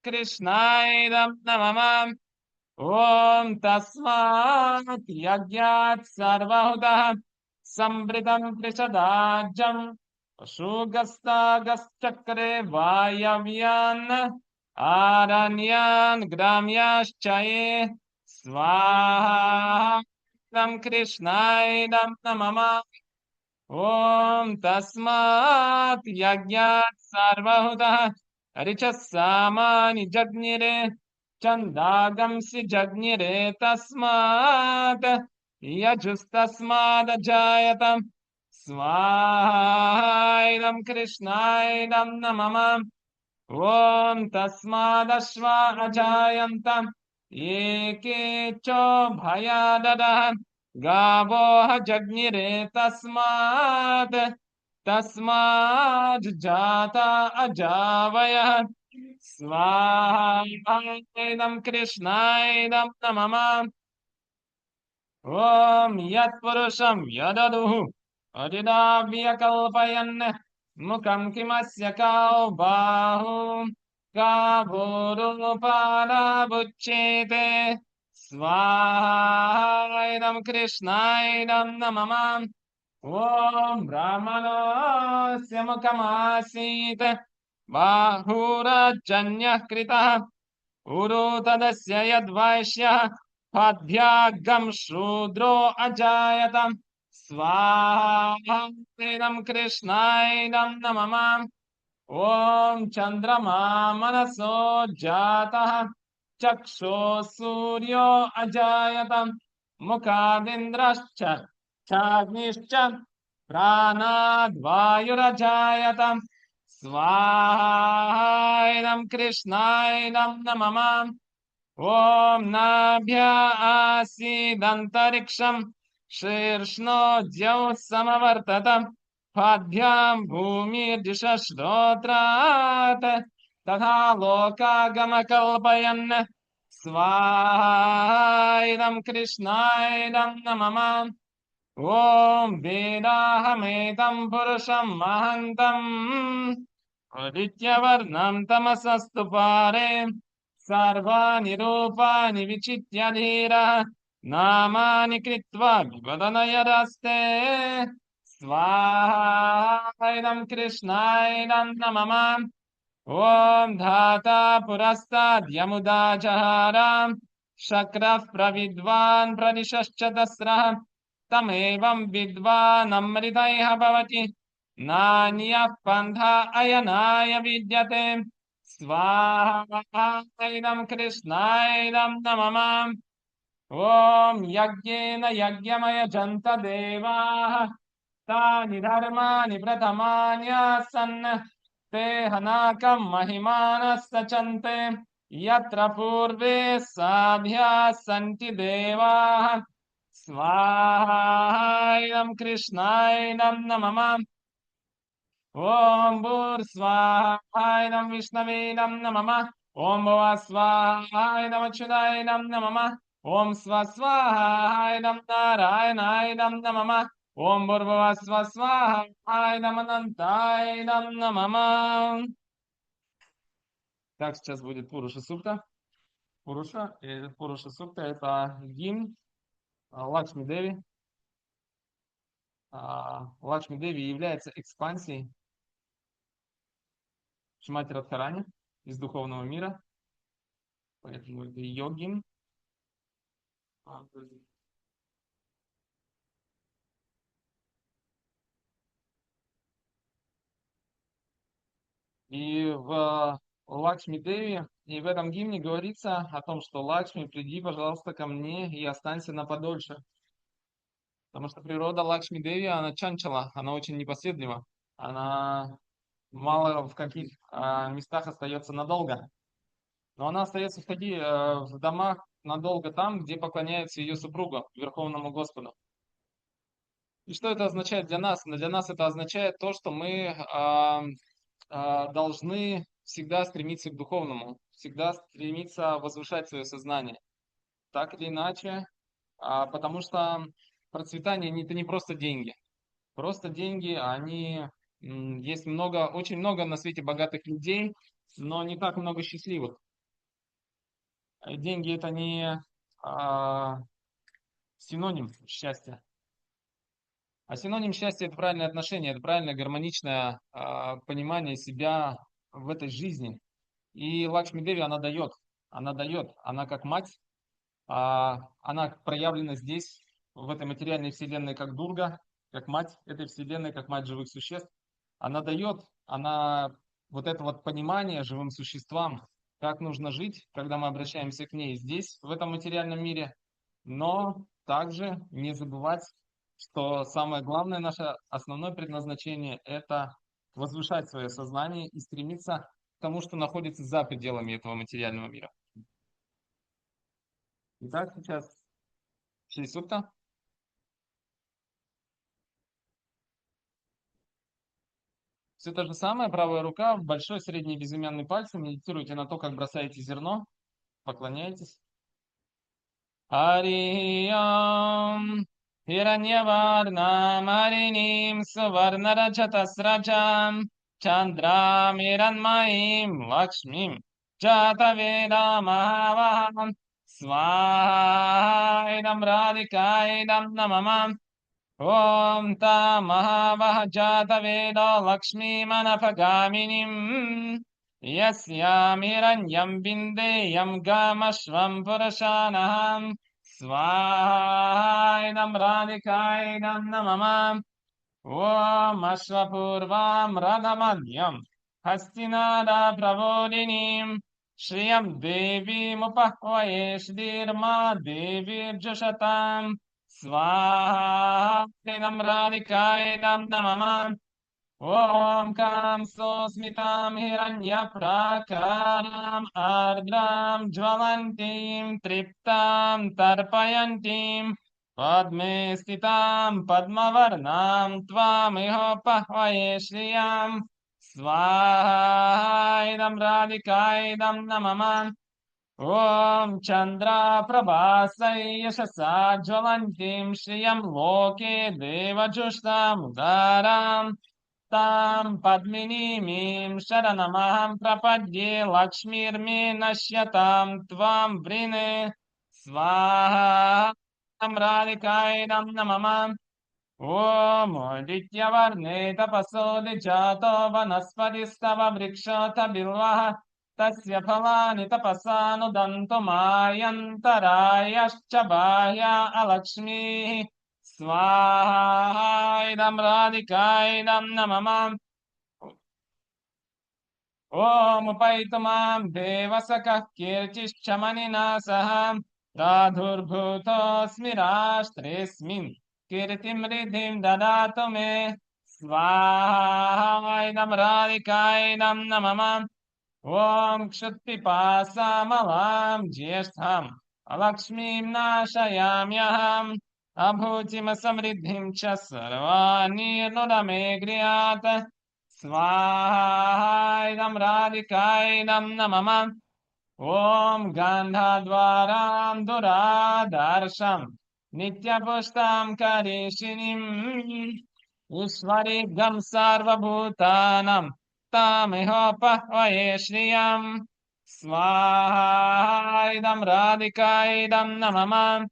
कृष्णायदं नमः ॐ तस्मात् यज्ञात् सर्वहुतः संवृतं त्रिशदाज्यं पशुगस्तागश्चक्रे वायव्यान् आरण्यान् ग्राम्याश्च ये स्वाहा कृष्णायदं नमः ॐ तस्मात् यज्ञात् सर्वहुतः ऋचः सामानि जज्ञिरे छन्दागंसि जज्ञिरे तस्मात् यजुस्तस्मादजायत स्वाहायं कृष्णायं नमः ॐ तस्मादश्वा अजायन्त एके च भयाददः गावोः जज्ञिरे तस्मात् अजावयः स्वाहायं कृष्णायं नमः ॐ यत्पुरुषं यददुः अदिदाव्यकल्पयन् मुखं किमस्य कौ बाहु गाभोरुपादाबुच्येते स्वाहायं कृष्णायं नमः ॐ ब्राह्मणस्य मुखमासीत् बाहुरजन्यः कृतः उरु तदस्य यद्वैश्यः पाद्यागं शूद्रो अजायत स्वाहायं कृष्णायं नमः ॐ चन्द्रमा मनसो जातः चक्षुः सूर्यो अजायत मुखादिन्द्रश्च चाग्निश्च प्राणाद्वायुरजायत स्वाहायं कृष्णायं नमः ॐ नाभ्या आसीदन्तरिक्षं शीर्ष्णो द्यौः समवर्तत पाद्भ्यां भूमिर्दिशश्रोत्रात् तथा लोकागमकल्पयन् स्वाहायं कृष्णायं नमः ॐ वेदाहमेतं पुरुषं महन्तम् आदित्यवर्णं तमसस्तु पारे सर्वाणि रूपाणि विचित्य धीरः नामानि कृत्वा विवदनयदस्ते स्वाहायं कृष्णायं नमः ॐ धाता पुरस्ताद्यमुदा जहारां शक्रः प्रविद्वान् प्रदिशश्च तस्रः तमेवं विद्वान् अमृतैः भवति नान्यः पन्था अयनाय विद्यते स्वाहायं कृष्णायं नमः ॐ यज्ञेन यज्ञमयजन्त देवाः तानि धर्माणि प्रथमान्यासन् ते हनाकं महिमानः सचन्ते यत्र पूर्वे साध्याः सन्ति देवाः स्वाहायं कृष्णायं नमः ॐ भूर्स्वाहायं विष्णवेनं नमः ॐ भुवस्वाहायं अच्युतायनं नमः ॐ स्वस्वाहायं नारायणायनं नमः ॐ भूर्भुवः स्वस्वाहायं अनन्तायनं नमः. Так, сейчас будет Пуруша Сукта. Пуруша Сукта — это гимн Лакшми Деви. Лакшми Деви является экспансией Шримати Радхарани из духовного мира, поэтому это ее гимн. И в Лакшми Деви, и в этом гимне говорится о том, что Лакшми, приди, пожалуйста, ко мне и останься на подольше. Потому что природа Лакшми Деви, она чанчала, она очень непоседлива. Она мало в каких местах остается надолго. Но она остается в домах надолго там, где поклоняется ее супругу, Верховному Господу. И что это означает для нас? Для нас это означает то, что мы должны всегда стремиться к духовному, всегда стремиться возвышать свое сознание. Так или иначе, потому что процветание это не просто деньги. Просто деньги, они есть много, очень много на свете богатых людей, но не так много счастливых. Деньги это не а, синоним счастья. А синоним счастья это правильное отношение, это правильное гармоничное понимание себя в этой жизни. И Лакшми Деви она дает, она как мать, она проявлена здесь, в этой материальной вселенной, как Дурга, как мать этой вселенной, как мать живых существ. Она дает, она вот это вот понимание живым существам, как нужно жить, когда мы обращаемся к ней здесь, в этом материальном мире, но также не забывать, что самое главное наше основное предназначение – это возвышать свое сознание и стремиться к тому, что находится за пределами этого материального мира. Итак, сейчас Шри Сукта. Все то же самое, правая рука, большой, средний, безымянный пальцы. Медитируйте на то, как бросаете зерно, поклоняйтесь. Ариям Хираньяварнам Ариним Суварнарачатасрачам Чандрамиранмаим Лакшмим Чатаведам Махавахам Свайдам Радикайдам Намамам Om ta mahavahajata vedo lakshmi manapagaminim yasyam hiranyam bindeyam gamashvam purashanaham svahaidam radhikaidam namamam Om ashvapurvam radhamanyam hastinada pravodinim Shriyam Devi Mupahvaye Shrirma Devi Jushatam Svaha Idam Radhika Idam Namama Om Kam Sosmitam Hiranya Prakaram Ardram Jvalantim Triptam Tarpayantim Padme Stitam Padmavarnam Tvamiho Pahvaye Shriyam Svaha Idam Radhika Idam Namama Om Chandra Prabhasai Yashasa Jvalantim Shriyam Loke Devajushtam Udaram Tam Padminimim Sharanamaham Prapadye Lakshmir Minashyatam Tvam Vrine Svaha Radhikaidam Namamam Om Adityavarne Tapaso Dijato Vanaspatistava Vrikshata Bilvaha Tasya Phalani Tapasanu Danto Mayantarayascha Bahya Alakshmi Svaha Idam Radhikaidam Namamam Om Upaitamam Devasakah Kirchishchamanina Saham Radhurbhuto Smirashtresmin Kirtim Riddhim Dadato Me Svaha Idam Radhikaidam Namamam Om Kshutpipasamalam Jyeshtham Alakshmim Nashayamyaham Abhutim Samriddhim Cha Sarvani Nudame Griyata Svaha Idam Radhikaidam Namamam Om Gandhadvaram Duradarsham Nityapushtam Karishinim Ishvarigam Sarvabhutanam Tamiho Pahvaye Shriyam Svaha Idam Radhikaidam Namamam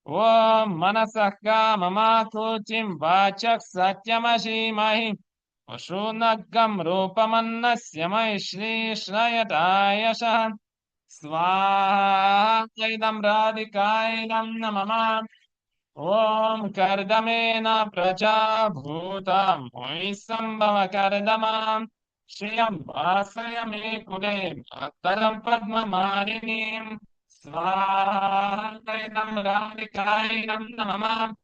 Om Manasakha Mamakuchim Vachak Satyamashi Ashunagam Rupamannasya Maishri Shrayatayasha Svaha Idam Radhikaidam Namamam Om Kardamena Praja Bhutam Moisambhava Kardamam Shriyam Vasayame Kule Mataram Padma Marinim Svaha Idam Radhikaidam Namamam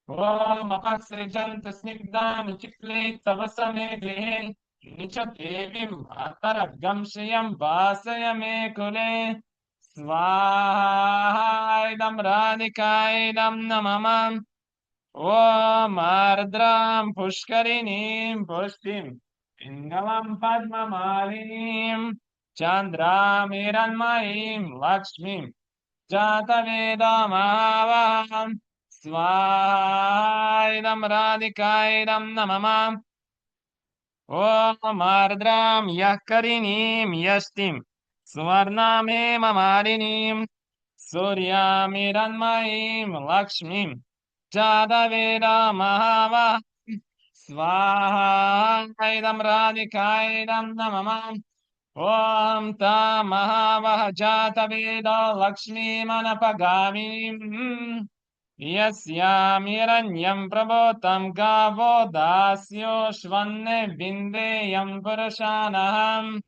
Om Apasrijant Snigdhan Chikle Tavasame Grihe Nichadevim Mataragam Shriyam Vasayame Kule Svaha Idam Radhikaidam Namamam Om Ardram Pushkarinim Pushtim Pingalam Padmamalinim Chandram Iranmayim Lakshmim Jatavedam Avam Свайдам радикайдам намама. Om Ardram Yakarinim Yashtim Swarname Mamarinim Suryamiranmaim Lakshmim Jadaveda Mahava Swahaidam Radikaidam Namamam Om Tamahava Jataveda Lakshmi Manapagamin Yasyamирanyam prabhotam gavo dasyo shvanne bindeyam purushanaham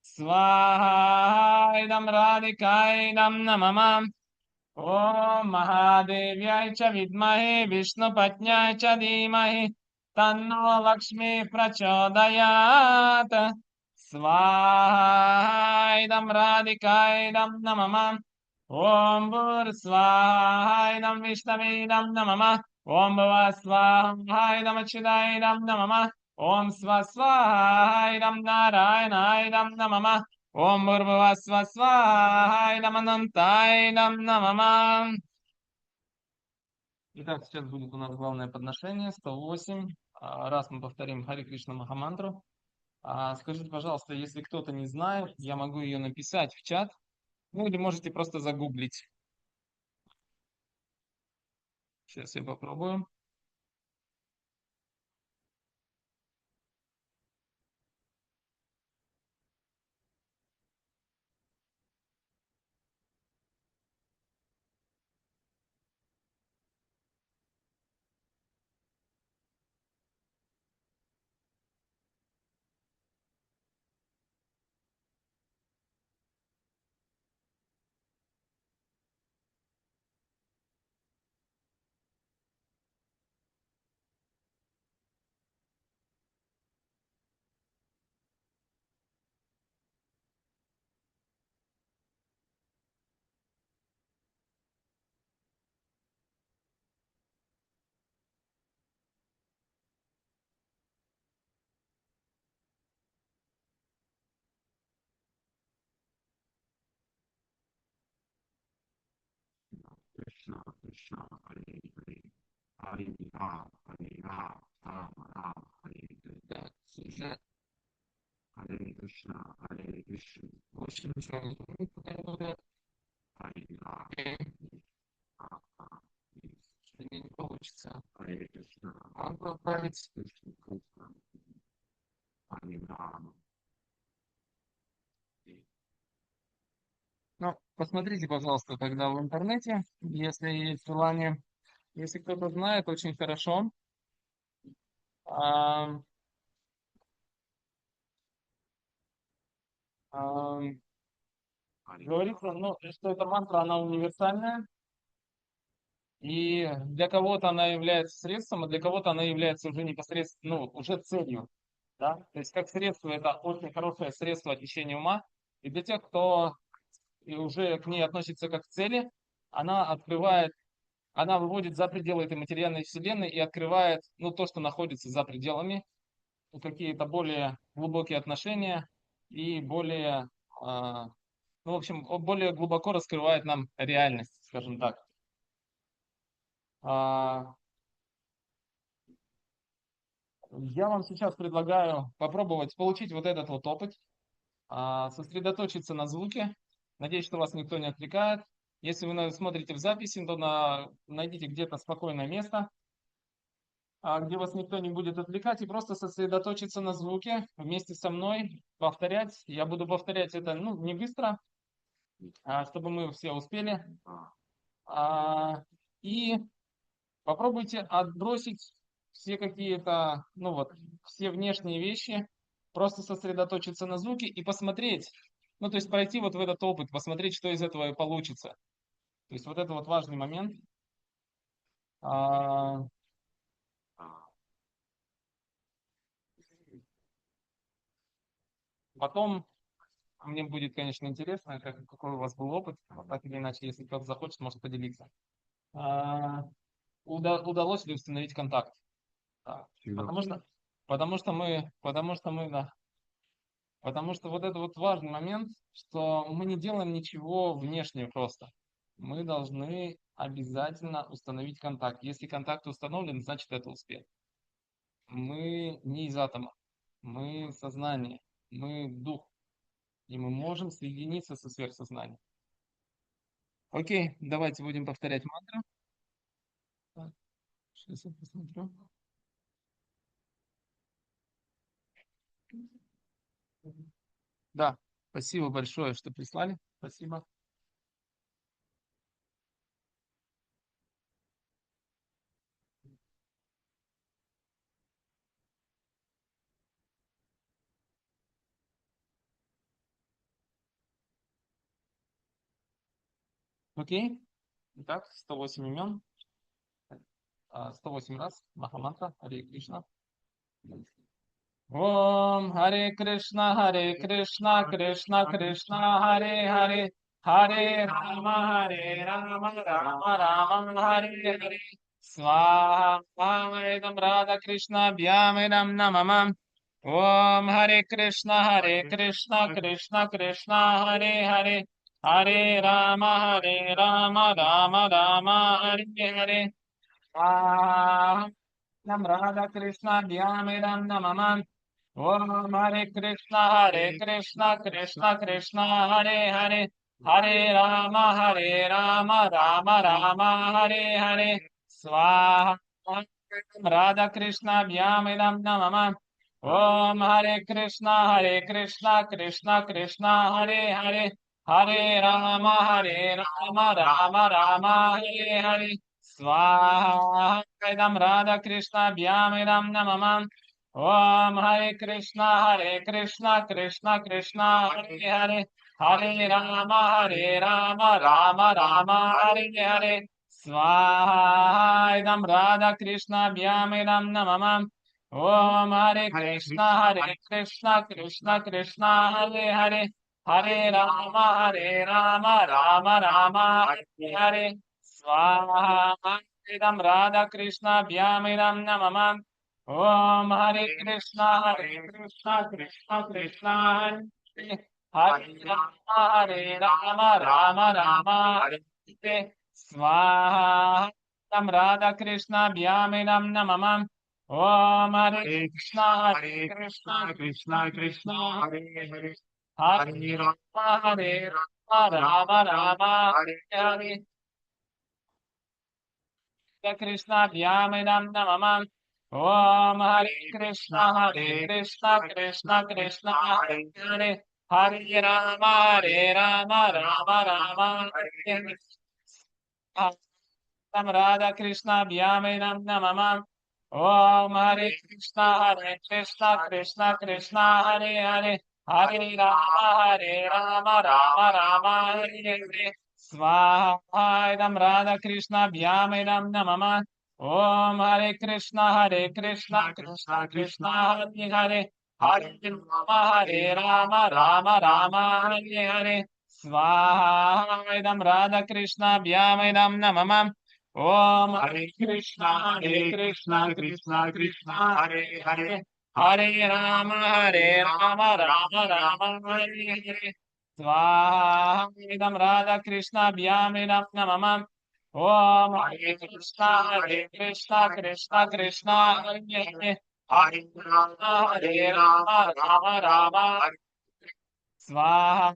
swahaidam radikaidam namamam Om Mahadevyai cha vidmahe Vishnupatnyai cha dhimahi Tanno Lakshmi prachodayat Swahaidam radikaidam namamam Om Bhursvahaidam Vishnavidam namamah Om Bhuvasvahaidam Achidaidam namamah Om Swasvahaidam Narayanaidam namamah Om Bhurбхувасвасвахайдам Анантайдам намамам. Итак, сейчас будет у нас главное подношение, 108. Раз мы повторим Хари Кришна Махамантру. Скажите, пожалуйста, если кто-то не знает, я могу ее написать в чат. Ну или можете просто загуглить. Сейчас я попробую. Krishna, Krishna, Hare Hare, Hare Ram, Hare Ram, Ram Ram, Hare Hare. Сейчас. Hare Krishna, Hare Krishna, Очень сложно. Hare Ram, Ram Ram, Не получится. Hare Krishna, Могу отправить. Krishna Krishna, Hare Ram. Ну, посмотрите, пожалуйста, тогда в интернете, если есть желание. Если кто-то знает, очень хорошо. А, а, Говорится, ну, что эта мантра, она универсальная. И для кого-то она является средством, а для кого-то она является уже непосредственно, ну, уже целью. Да? То есть как средство это очень хорошее средство очищения ума. И для тех, кто и уже к ней относится как к цели, она открывает, она выводит за пределы этой материальной вселенной и открывает, ну, то, что находится за пределами, какие-то более глубокие отношения и более, ну, в общем, более глубоко раскрывает нам реальность, скажем так. А, Я вам сейчас предлагаю попробовать получить вот этот вот опыт, сосредоточиться на звуке. Надеюсь, что вас никто не отвлекает. Если вы смотрите в записи, то найдите где-то спокойное место, где вас никто не будет отвлекать, и просто сосредоточиться на звуке вместе со мной, повторять. Я буду повторять это, ну, не быстро, чтобы мы все успели. И попробуйте отбросить все какие-то, ну вот, все внешние вещи, просто сосредоточиться на звуке и посмотреть, ну, то есть пройти вот в этот опыт, посмотреть, что из этого и получится. То есть вот это вот важный момент. А, Потом мне будет, конечно, интересно, какой у вас был опыт, так или иначе, если кто-то захочет, может поделиться. А, Удалось ли установить контакт? Да. Потому что мы, да, потому что вот это вот важный момент, что мы не делаем ничего внешнего просто. Мы должны обязательно установить контакт. Если контакт установлен, значит это успех. Мы не из атома, мы сознание, мы дух, и мы можем соединиться со сверхсознанием. Окей, давайте будем повторять мантру. Так, сейчас я посмотрю. Да, спасибо большое, что прислали. Спасибо. Окей. Итак, 108 имен, 108 раз Махамантра, Харе Кришна. Om Hare Krishna Krishna Krishna Hare Hare Hare Rama Rama Hare Hare Swaha Idam Radha Krishna Vyamidam Namamam Om Hare Krishna Krishna Krishna Hare Hare Hare Rama Rama Hare Hare Swaha Idam Radha Krishna Vyamidam Namamam Om Hare Krishna Krishna Hare Hare Hare Rama Rama Hare Hare Swaha Radha Krishna Vyamidam Namama Om Hare Krishna Krishna Hare Hare Hare Rama Hare Hare Swaha Idam Radha Krishna Vyamidam Namama Om Hare Krishna Krishna Krishna Hare Hare Hare Rama Hare Hare Swaha Idam Radha Krishna Vyamidam Namamam Om Hare Krishna Krishna Hare Hare Hare Rama Hare Hare Swaha Idam Radha Krishna Vyamidam Namamam Om Hare Krishna Krishna Hare Rama Hare Swaha Tam Radha Krishna Vyamidam Namamam Om Hare Krishna Krishna Hare Hare Rama Hare Krishna Vyamidam Namamam Om Hare Krishna Krishna Hare Hare Hare Rama Hare Tam Radha Krishna Vyamidam Namamam Om Hare Krishna Krishna Hare Hare Hare Rama Hare Hare Swaha Idam Radha Krishna Vyamidam Namamam Om Hare Krishna Krishna Hare Hare Hare Rama Hare Hare Swaha Idam Radha Krishna Vyamidam Namamam Om Hare Krishna Krishna Hare Hare Hare Rama Hare Hare Swaha Idam Radha Krishna Vyamidam Namamam Om Hare Krishna Krishna Hare Hare Hare Rama Swaha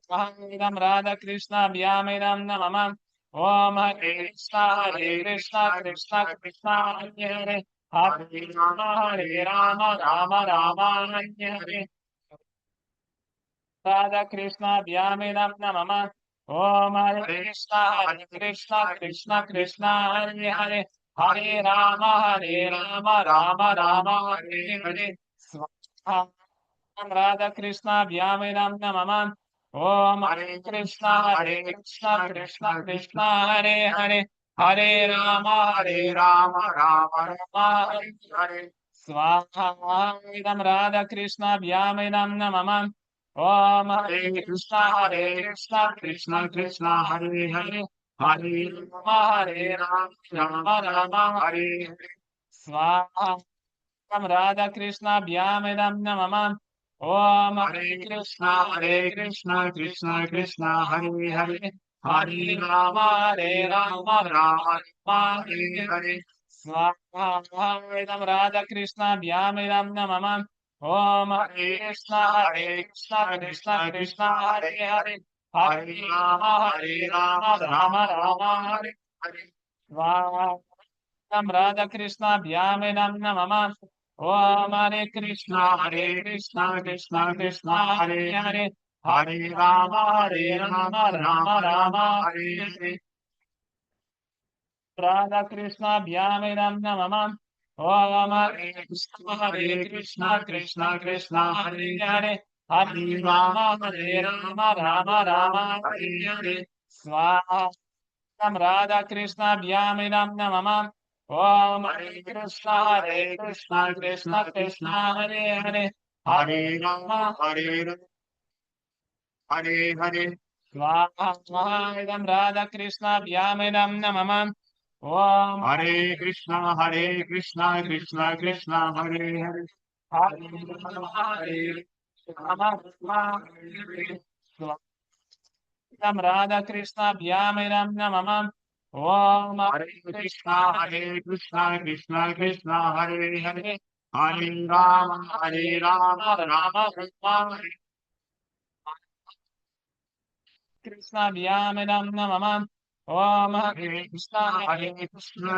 Idam Radha Krishna Vyamidam Namamam Om Hare Krishna Krishna Hare Hare Hare Rama Hare Hare Radha Krishna Vyamidam Namamam Om Hare Krishna Hare Hare Hare Rama Hare Hare Swaha Radha Krishna Vyamidam Namamam Om Hare Krishna Krishna Hare Hare Hare Rama Hare Hare Swaha Idam Radha Krishna Vyamidam Namamam Om Hare Krishna Krishna Hare Hare Hare Rama Hare Hare Swaha Radha Krishna Vyamidam Namamam Om Hare Krishna Krishna Hare Hare Hare Rama, Rama Rama, Hare Hare. Swaha Idam Radha Krishna Vyamiram Namam. Om Hare Krishna, Krishna Krishna, Hare Hare. Hare Rama, Rama Rama, Hare Hare. Swaha Radha Krishna Vyamiram Namam. Om Hare Krishna, Krishna Krishna, Hare Hare. Hare Rama, Rama Rama, Hare Hare. Radha Krishna Vyamiram Namam. Om Hare Krishna, Krishna Krishna, Hare Hare. Hare Rama, Rama Rama, Hare Hare. Swaha Radha Krishna Vyamiram Namam. Om Hare Krishna, Krishna Krishna, Hare Hare. Hare Rama, Hare Hare. Swaha Idam Radha Krishna Vyamiram Namam. Om Hare Krishna, Krishna Krishna, Hare Hare. Hare Rama, Swaha Radha Krishna Vyamiram Namam. Om Hare Krishna, Krishna Krishna, Hare Hare. Hare Rama, Rama Rama, Krishna Vyamiram Namam. Om Hare Krishna,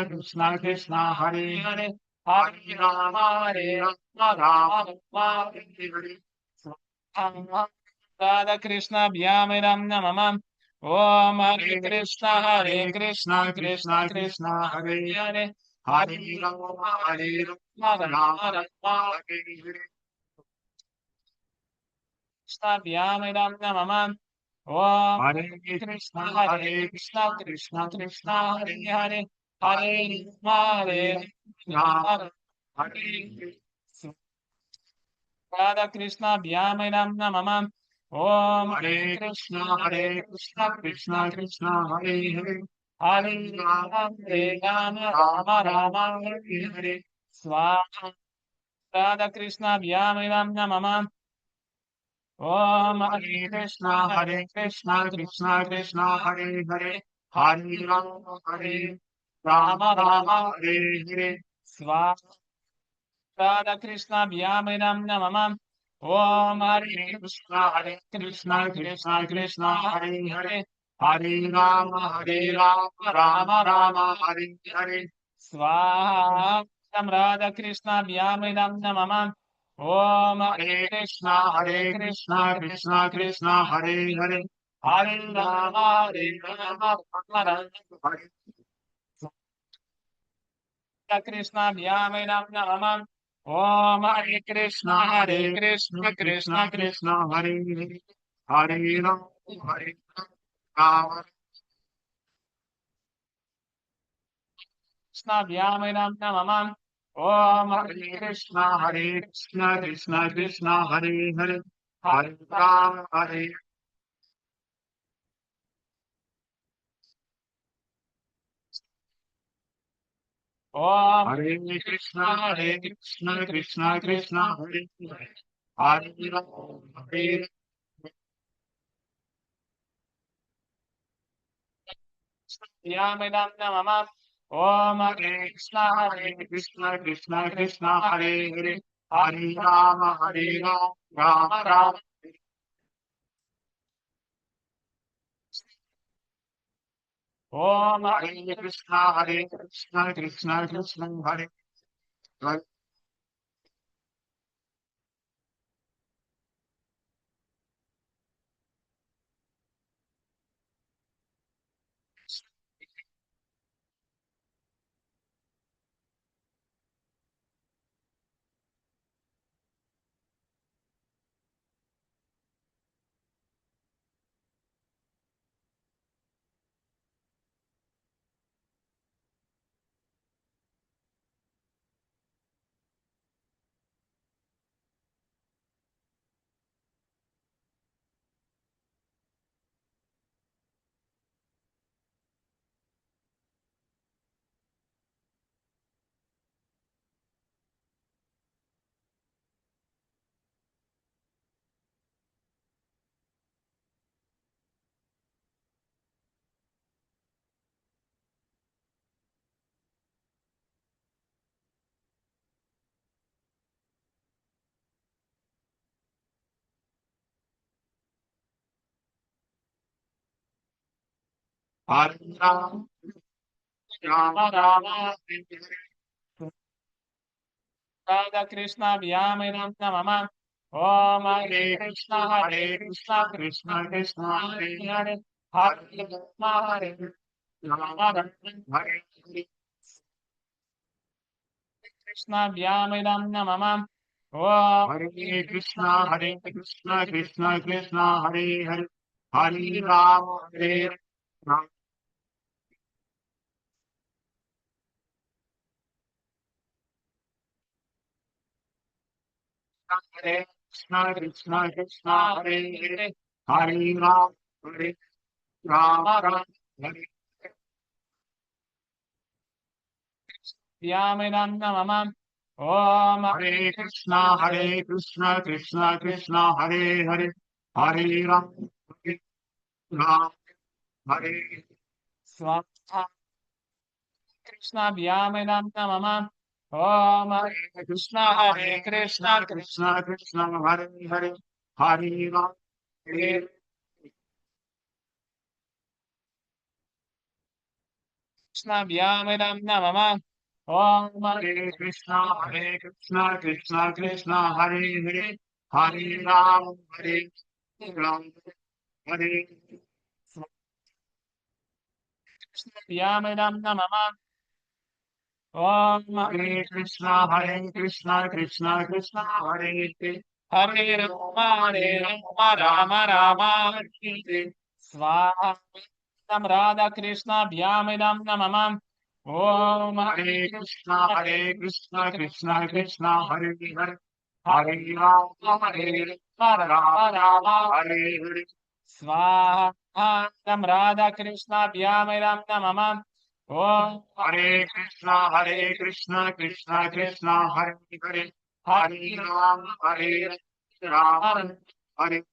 Krishna Krishna, Hare Hare. Hare Rama, Rama Rama, Radha Krishna Vyamiram Namam. Om Hare Krishna, Krishna Krishna, Hare Hare Hare Rama, Rama Rama, Hare Hare. Krishna Vyamiram Namam. Om Hare Krishna, Krishna Krishna, Hare Hare. Hare Rama, Hare Radha Krishna Vyamiram Namam. Om Hare Krishna, Krishna Krishna, Hare Hare. Hare Rama, Rama Hare Hare. Swaha Radha Krishna Vyamiram Namam. Om Hare Krishna, Krishna Krishna, Hare Hare. Hare Rama, Rama, Hare Hare. Swaha Radha Krishna Vyamiram Namam. Om Hare Krishna Krishna, Hare Hare. Hare Rama, Rama Rama, Hare Hare. Swaha Radha Krishna Vyamiram Namam. Om Hare Krishna, Krishna Krishna, Hare Hare. Hare Rama, Rama Krishna Vyamiram Namam. Om Hare Krishna, Krishna Krishna, Hare Hare. Hare Rama, Krishna Vyamiram Namam. Om Hare Krishna Krishna, Hare Hare. Hare Rama, Hare Om Krishna Krishna Krishna, Hare Hare. Hare Rama, Hare Vyamiram Namam. Om Hare Krishna Krishna, Hare Hare. Hare Rama, Rama Rama. Om Hare Krishna, Krishna Krishna, Hare Hare. Hare Ram, Rama Rama, Hare Hare. Radha Krishna Vyaminam Namama. Om Hare Krishna Hare Krishna Krishna Krishna Hare Hare Hare Krishna Hare Rama Hare Hare. Krishna Vyaminam Namama. Om Hare Krishna Krishna Krishna Hare Hare. Hare Ram, Hare Ram. Hare Krishna Krishna Hare Hare. Hare Ram, Hare Ram, Hare Vyaminam Namama. Om Hare Krishna Krishna Krishna Hare Hare. Hare Ram, Hare Ram, Hare Swaha Krishna Vyaminam Namama. Om Hare Krishna Krishna Krishna Krishna Hare Hare. Hare Ram, Hare Krishna Vyaminam Namama. Om Hare Krishna Krishna Hare Hare. Hare Ram, Hare Ram, Hare Krishna Vyaminam Namama. Om Hare Krishna Krishna Krishna Hare Hare. Hare Rama Rama Rama Hare Hare. Swaha Radha Krishna Vyaminam Namama. Om Hare Krishna Krishna Hare Hare. Hare Ram, Hare Rama, Hare Hare. Swaha Radha Krishna Vyaminam Namama. Om Hare Krishna Krishna Hare Hare. Hare Ram, Hare Ram, Hare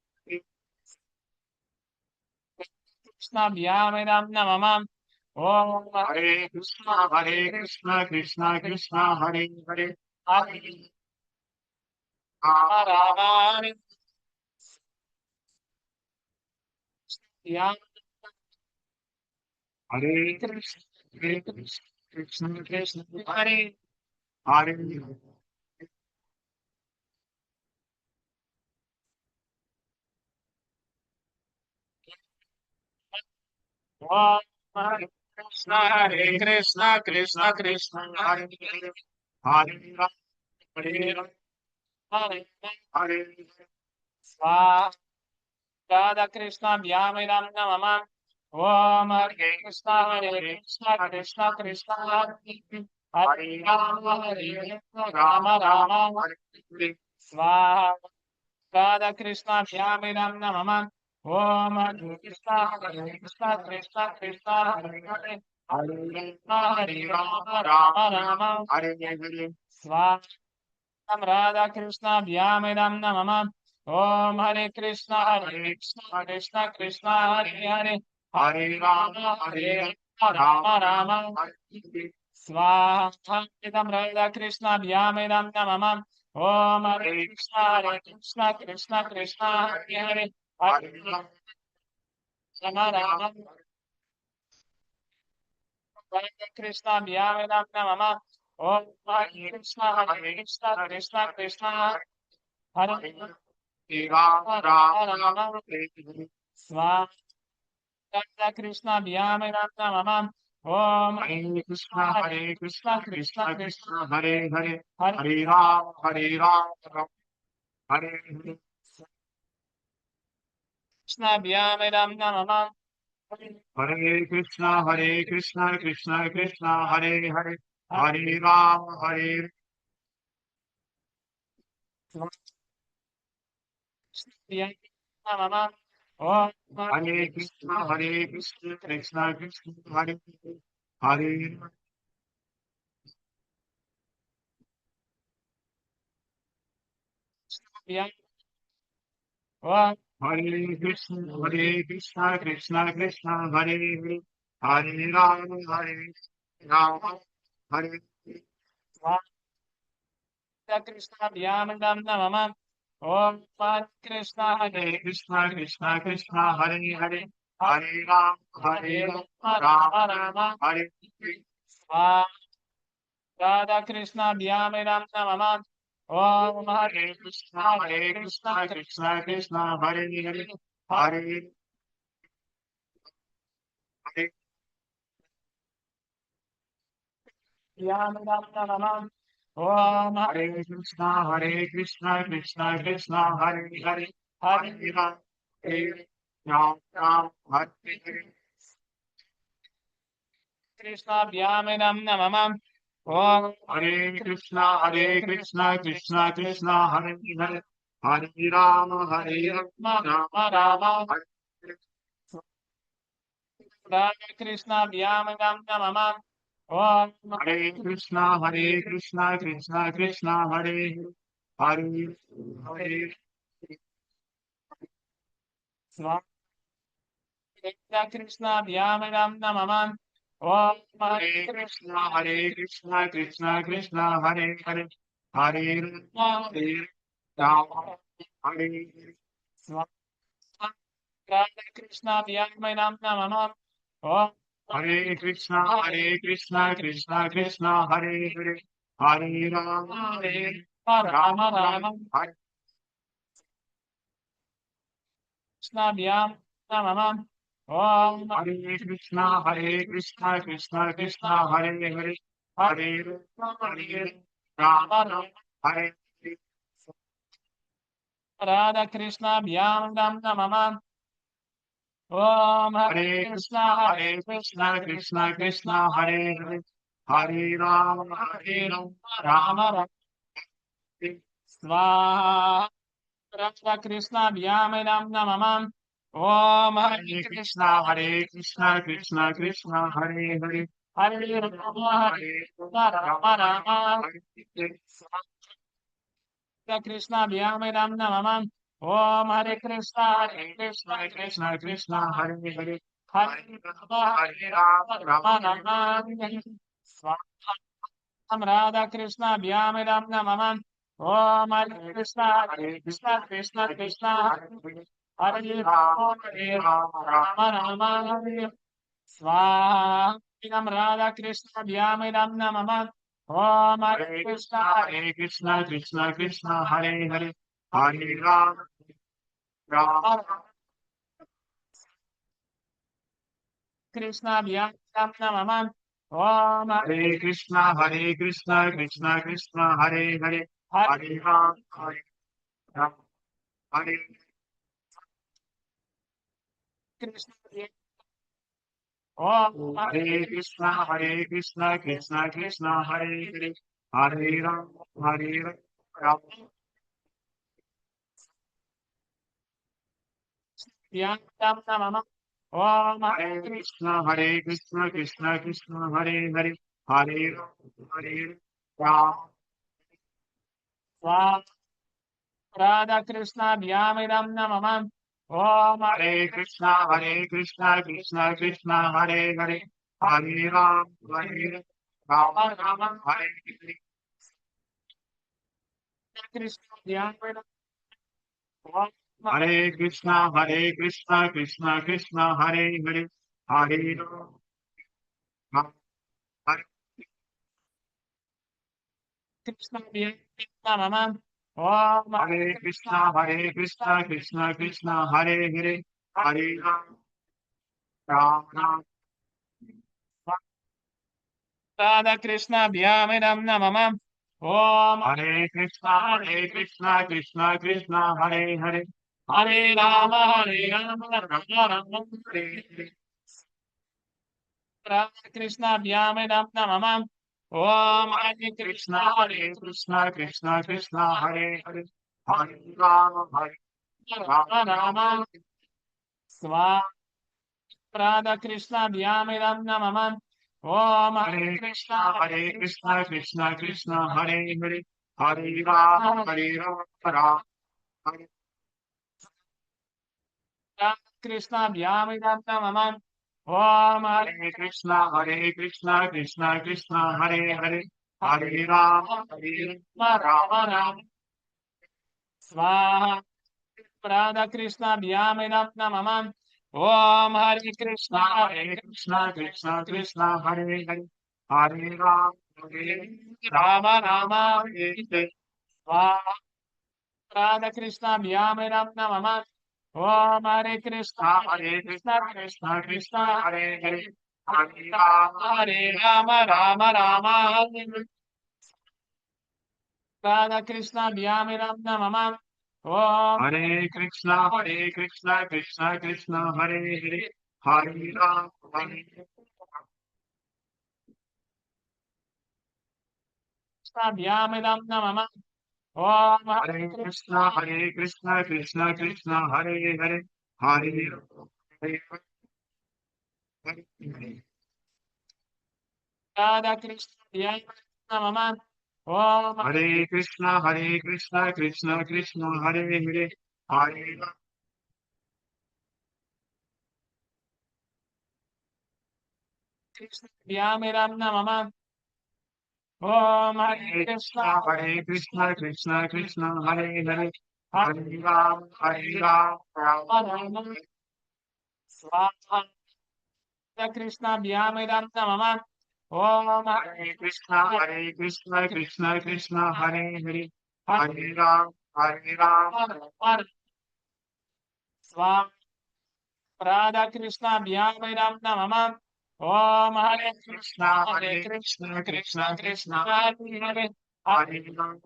Krishna Vyaminam Namama. Om Hare Krishna Krishna Hare Hare. Hare Rama Hare Krishna Krishna Hare Hare. Om Hare Krishna Krishna Krishna Hare Hare. Hare Ram, Hare Ram, Hare Hare Swaha Radha Krishna Vyaminam Namama. Om Hare Krishna Krishna Krishna Hare Hare Hare Rama Rama Hare. Swaha Radha Krishna Vyaminam Namama. Om Hare Krishna Krishna Krishna Hare Hare Hare Rama Rama Hare Hare. Swaha Radha Krishna Vyaminam Namama. Om Hare Krishna Krishna Krishna Hare Hare Hare Rama, Hare Rama Rama Hare. Swaha Radha Krishna Vyaminam Namama. Om Hare Krishna Krishna Krishna Hare Hare Hare Rama Rama Krishna Vyaminam Namama. Om Hare Krishna Krishna Krishna Hare Rama, Swaha Krishna Vyaminam Namama. Om Hare Krishna Krishna Hare Hare. Hare Hare Ram, Hare Ram, Hare Hare. Krishna Vyaminam Namama. Hare Krishna Krishna Hare Hare. Hare Ram, Hare Namama. Om Hare Krishna Krishna Hare Hare. Om Hare Krishna Krishna Hare Hare. Hare Ram, Hare Ram, Hare Krishna Vyaminam Namama. Om Krishna Hare Krishna Krishna Hare Hare. Hare Ram, Hare Ram, Ram Hare Swaha. Radha Krishna Vyamiram Namam. Om Hare Krishna, Hare Krishna, Krishna Krishna, Hare Hare, Hare Hare Vyamiram Namam. Om Hare Hare Krishna, Krishna Krishna, Hare Hare, Hare Hare Ram, Hare Ram, Ram Hare Hare. Krishna Vyamiram Namam. Om Hare Krishna, Krishna Krishna, Hare Hare, Hare Ram, Hare Ram, Rama. Hare Radha Krishna Vyamiram Namam. Om Hare Krishna, Krishna Krishna, Hare Hare, Hare Swaha. Krishna Vyamiram Namam. Om Hare Krishna. Krishna, Krishna Krishna, Hare Hare, Hare Ram, Hare Swaha. Radha Krishna Vyamiram Namam. Om Hare Krishna, Krishna Krishna, Hare Hare, Hare Ram, Ram, Rama Rama. Hare Krishna Vyamiram Namam. Om Hare Krishna, Krishna Krishna, Hare Hare, Hare Ram, Rama. Hare Radha Krishna Vyamiram Namam. Om Hare Hare Krishna. Krishna, Krishna Krishna, Hare Hare, Hare Ram, Ram, Rama Swaha. Radha Krishna Vyamiram Namam. Om Hare Hare Krishna. Krishna, Krishna Krishna, Hare Hare, Hare Rama. Hare Rama Rama. Hare Radha Krishna Vyamiram Namam. Om Hare Krishna. Krishna, Krishna Krishna, Hare Hare, Hare Rama. Hare Ram, Rama Ram, Rama. Swaha. Radha Krishna Vyamiram Namam. Om Hare Krishna. Krishna Krishna Krishna. Hare Rama. Hare Rama Rama. Swaha. Radha Krishna Vyamiram Namam. Om Hare Krishna. Krishna, Krishna Krishna, Hare Hare, Hare Ram, Ram, Krishna Vyamiram Namam. Om Hare Krishna, Krishna Krishna, Hare Hare, Hare Ram, Ram, Hare Krishna. Om Hare Krishna, Krishna Krishna, Hare Hare, Hare Ram, Ram, Vyamiram Namam. Om Hare Krishna, Krishna Krishna, Hare Hare, Hare Ram, Swaha. Radha Krishna Vyamiram Namam. Om Hare Krishna, Krishna Krishna, Hare Hare, Hare Ram, Ram, Hare Krishna Vyamiram. Om Hare Krishna, Krishna Krishna, Hare Hare, Hare Ram, Hare Krishna Vyamiram Namam. Om Hare Krishna, Krishna Krishna, Hare Hare, Hare Ram, Radha Krishna Vyamiram Namam. Om Hare Krishna, Krishna Krishna, Hare Hare, Hare Rama Hare Rama Rama Rama. Hare Hare. Radha Krishna Vyamiram Namam. Om Hare Krishna, Krishna. Krishna Krishna, Hare Hare, Hare Ram, Hare Rama Ram, Rama. Swaha. Radha Krishna Vyamiram Namam. Om Hare Hare Krishna. Krishna, Krishna Krishna, Hare Hare, Hare Ram, Ram, Hare Radha Krishna Vyamiram Namam. Om Hare Hare Krishna, Krishna Krishna, Hare Hare, Hare Ram, Rama Rama. Swaha. Radha Krishna Vyamiram Namam. ओम हरे Krishna Hare Krishna, Krishna Krishna, Hare Hare, Hare Ram, Hare Ram Ram, Ram Hare Hare. स्वाहा राधा कृष्णा भ्याम राम नमः ओम हरे Krishna Hare Krishna Krishna, Krishna Krishna Krishna Krishna, Hare Hare, Hare Ram, हरे राम राम राम राधा कृष्णा भ्याम राम नमः ओम Hare Krishna, Krishna Krishna, Hare Hare, Hare Ram, Hare Krishna भ्याम Ram नमः ओम हरे Hare Krishna Krishna, Krishna Krishna, Hare Hare, Hare Ram, Hare Hare. Radha Krishna भ्याम Ram नमः ओम Hare Krishna, Krishna Krishna, Hare Hare, Hare Ram. Krishna भ्याम Ram नमः ओम हरे Hare Krishna Krishna, Krishna Krishna, Hare Hare, Hare Ram, Ram Ram Ram. स्वाहा कृष्णा भ्याम राम नमः ओम Hare Krishna, Krishna Krishna, Hare Hare, हरे Hare Ram. Ram स्वाहा राधा कृष्णा भ्याम राम नमः ओम हरे Krishna, Krishna Krishna Krishna Krishna Krishna, Hare Hare Hare Ram.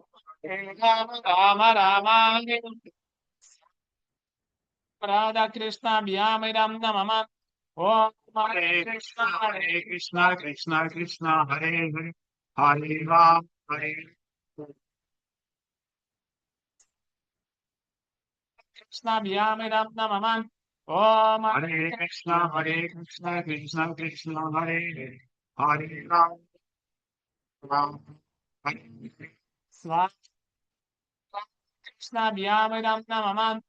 हरे राम राम राम हरे राधा कृष्णा भ्याम राम नमः ओम हरे Krishna Krishna Krishna, Hare Hare, Hare Ram, Hare Krishna भ्याम Ram नमः ओम Hare Krishna, Krishna Krishna, Hare Hare, Hare Ram, Ram, Hare स्वाहा कृष्णा भ्याम राम नमः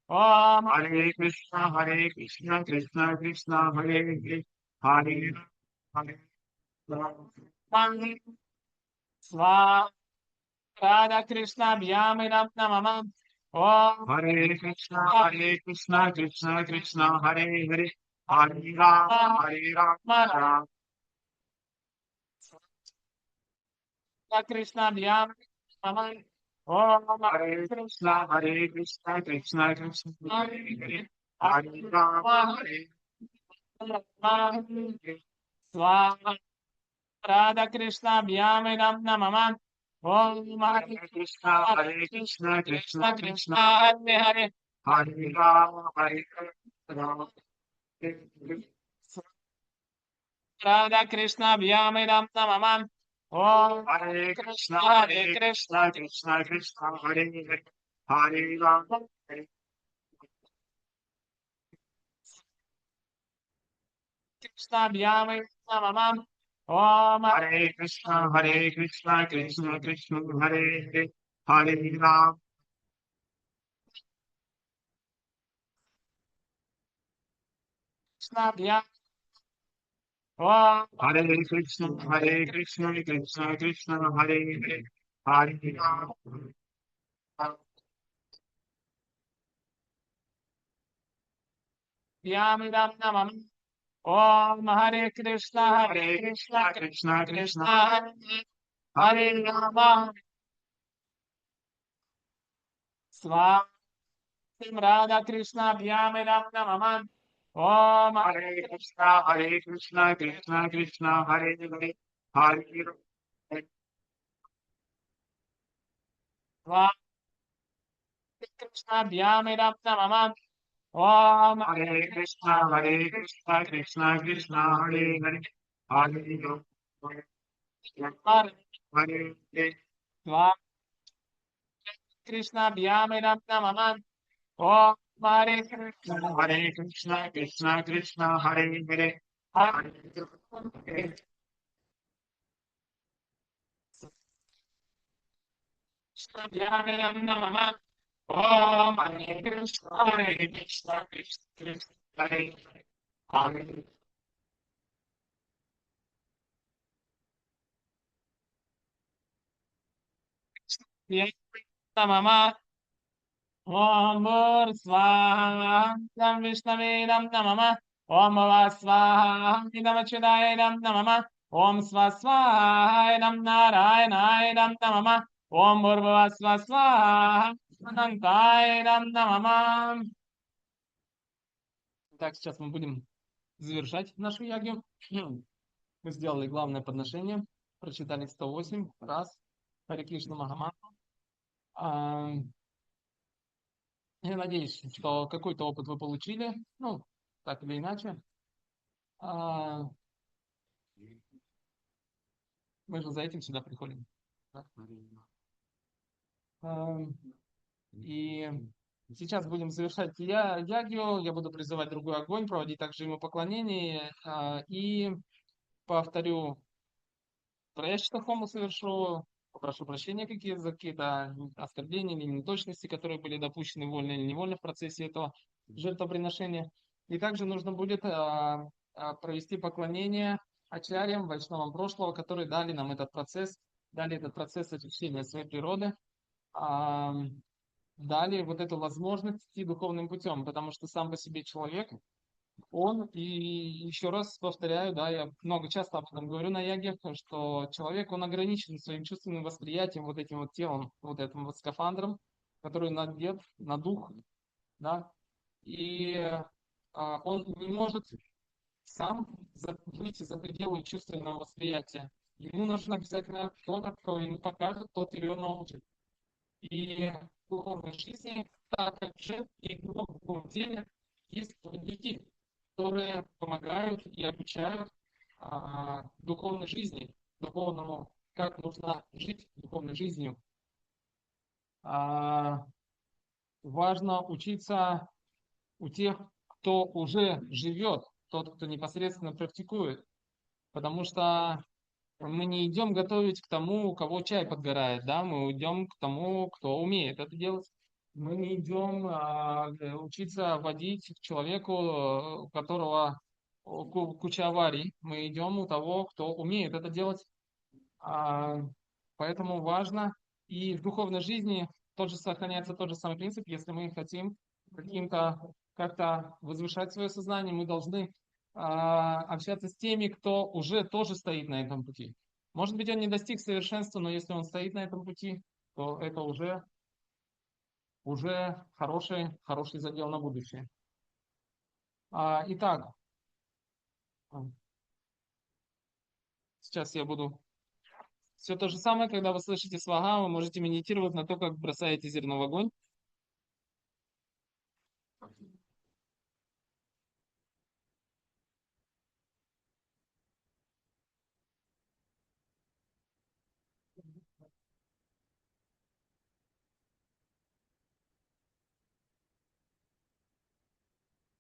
ओम Hare Krishna, Krishna Krishna, Hare Hare, Hare Ram, Hare Ram. हरे स्वाहा राधा कृष्णा भ्याम राम नमः ओम Hare Krishna, Krishna Krishna, Hare Hare, Hare Ram, Hare Ram. Krishna भ्याम नमः ओम Hare Krishna, Krishna Krishna, Hare Hare, Hare Ram, Hare स्वाहा राधा कृष्णा भ्याम राम नमः ओम हरे Krishna, Krishna Krishna Krishna Krishna Krishna, Hare Hare Hare Ram, Hare Ram. Radha Krishna भ्याम Ram नमः ओम Hare Krishna Krishna, हरे Krishna Krishna Krishna, Hare Hare, Hare Ram, Hare Krishna भ्याम Ram नमः ओम Hare Krishna, Krishna Krishna, Hare Hare, Hare Ram. Krishna भ्याम ओम Hare Krishna, Krishna Krishna, Hare Hare, Hare Ram. भ्याम Ram नमः ओम हरे Krishna Hare Krishna, Krishna Krishna Krishna, Hare Hare Hare Ram स्वाहा राधा कृष्णा भ्याम राम नमः ओम Hare Krishna, Krishna Hare Hare, Hare Ram. स्वाहा कृष्णा भ्याम राम नमः ओम Hare Krishna, Krishna Hare Hare, Hare Ram. हरे Hare Hare. स्वाहा कृष्णा भ्याम राम नमः ओम हरे Krishna Hare Krishna, Hare Hare, हरे Hare Ram. Krishna भ्याम Ram नमः ओम हरे Krishna Hare Hare. नमः Om Bhur Swaha Tam Vishnavedam Namama Om Bhava Swaha Idam Achyudayenam Namama Om Sva Swaha Narayanayenam Namama Om Bhurvava Sva Swaha Anantayenam Namama. Так, сейчас мы будем завершать нашу ягью. Мы сделали главное подношение, прочитали 108 раз Харе Кришна Махамантру. Я надеюсь, что какой-то опыт вы получили, ну, так или иначе. А, Мы же за этим сюда приходим. Да? И сейчас будем завершать ягью. Я буду призывать другой огонь, проводить также ему поклонение. И повторю, что хому совершу. Попрошу прощения за какие-то оскорбления или неточности, которые были допущены вольно или невольно в процессе этого жертвоприношения. И также нужно будет провести поклонение ачарьям, вайшнавам прошлого, которые дали нам этот процесс, дали этот процесс очищения своей природы, дали вот эту возможность идти духовным путем, потому что сам по себе человек, он, и еще раз повторяю, да, я много часто об этом говорю на яге, что человек, он ограничен своим чувственным восприятием, вот этим вот телом, вот этим вот скафандром, который надет на дух, да, и он не может сам выйти за пределы чувственного восприятия. Ему нужно обязательно кто-то, кто ему покажет, тот ее научит. И в духовной жизни, так как же и в духовном деле, есть проводники, которые помогают и обучают духовной жизни, духовному, как нужно жить духовной жизнью. Важно учиться у тех, кто уже живет, тот, кто непосредственно практикует, потому что мы не идем готовить к тому, у кого чай подгорает, да, мы идем к тому, кто умеет это делать. Мы не идем учиться водить к человеку, у которого куча аварий. Мы идем у того, кто умеет это делать. А, Поэтому важно. И в духовной жизни сохраняется тот же самый принцип. Если мы хотим каким-то как-то возвышать свое сознание, мы должны общаться с теми, кто уже тоже стоит на этом пути. Может быть, он не достиг совершенства, но если он стоит на этом пути, то это уже хороший задел на будущее. Итак, сейчас я буду... Все то же самое, когда вы слышите свага, вы можете медитировать на то, как бросаете зерно в огонь.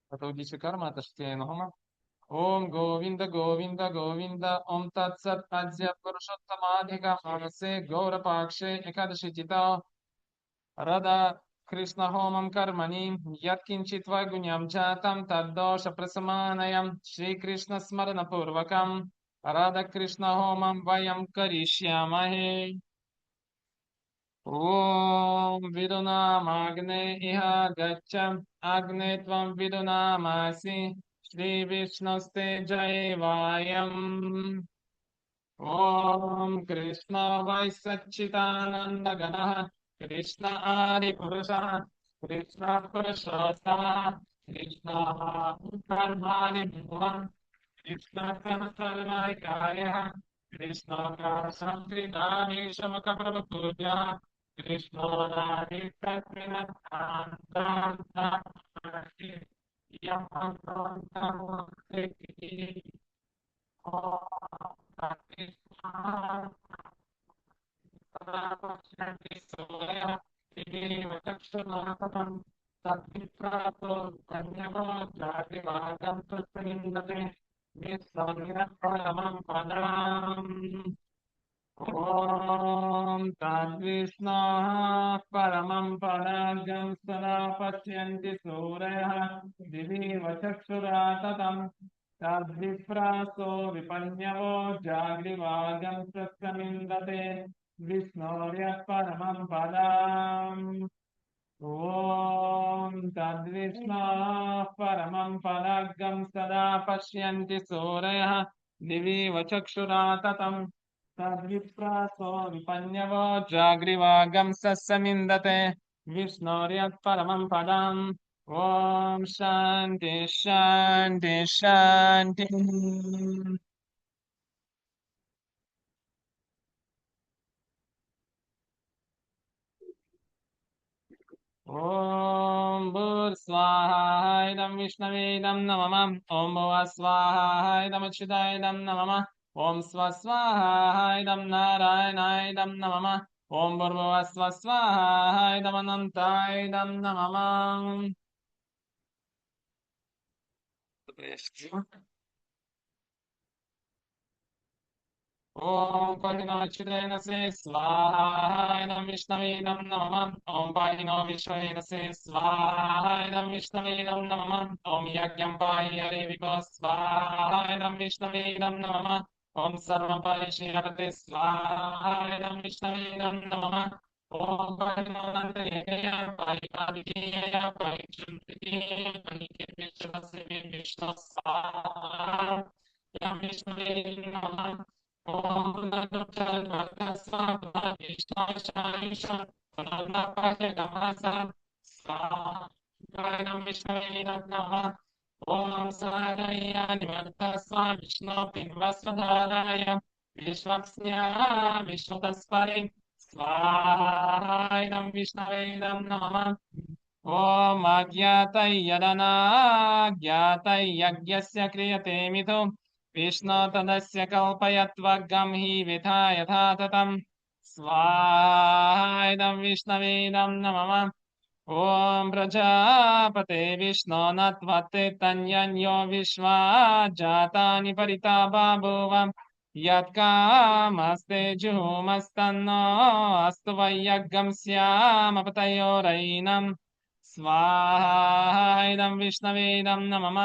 Это удича карма, это шатьяйногама. Ом Говинда Говинда Говинда Ом Татсат Адзя Пурушоттамадхика Манасе Гора Экадаши Тита Рада Кришна Хомам Кармани Яткинчит Вайгуням Чатам Таддоша Прасаманаям Шри Кришна Смарана Пурвакам Рада Кришна Хомам Ваям Каришьямахе Om Vidunamagne Iha Gacham Agne Tvam Vidunamasi Shri Vishnuste Jayavayam Om Krishna Vaisacchitananda Gana Krishna Adi Purusha Krishna Purushotama Krishna Karmani Bhuvan Krishna Kanasarvaikaya Krishna Kasamridani Shamakapurya Krishna Radhi Katrinatanta Yamantantamukti Krishna Shanti Soya Chakshanatam Satviprato Kanyamo Jativagam Tusindate Visvamiraparamam Padam Om Tadvishna Paramam Padagam Sada Pashyanti Suraya Divi Vachakshuratatam Tadvipraso Vipanyavo Jagrivagam Satsamindate Vishnorya Paramam Padam Om तद्विष्णोः परमं परागं सदा पश्यन्ति सूरयः दिवीव चक्षुरा ततं तद्विप्रासो विपन्यवो जाग्रीवागं सस्समिन्दते विष्णोर्यत्परमं पदम् ॐ शान्ति शान्ति शान्तिः ॐ भूर्स्वाहा इदं विष्णवेदं नमः ॐ भुवः स्वाहा इदमच्युतायदं नमः ॐ स्वस्वाहा इदं नारायणायदं नमः ॐ भूर्भुवः स्वस्वाहा इदमनन्तायदं नमः ॐ परिणोच्युतेनसे स्वाहा इदं विष्णवेदं नमः ॐ पाहिनो विश्वेनसे स्वाहा इदं विष्णवेदं नमः ॐ यज्ञं पाहि हरे विभो स्वाहा इदं विष्णवेदं नमः ॐ सर्वं परिशीलते स्वाहा इदं विष्णवेदं नमः ॐ परिणो नन्दयेय पाहि पाविकेय पाहि चुन्तिकेय पाहि विष्णुस्य विष्णु स्वाहा इदं विष्णवेदं नमः ॐ विश्वतस्परि स्वाहायं विष्णवेदं नमः ॐ अज्ञातय्यदनाज्ञातय्यज्ञस्य क्रियते मिथो विष्णो तदस्य कल्पयत्वग्गं हि विधा यथा ततं स्वाहा इदं विष्णवेदं नमः ॐ प्रजापते विष्णो न त्वत्ते तन्यन्यो विश्वा जातानि परिता बभूव यत्कामस्ते जुहुमस्तन्नो अस्तु वैयज्ञं स्यामपतयोरैनं स्वाहा इदं विष्णवेदं नमः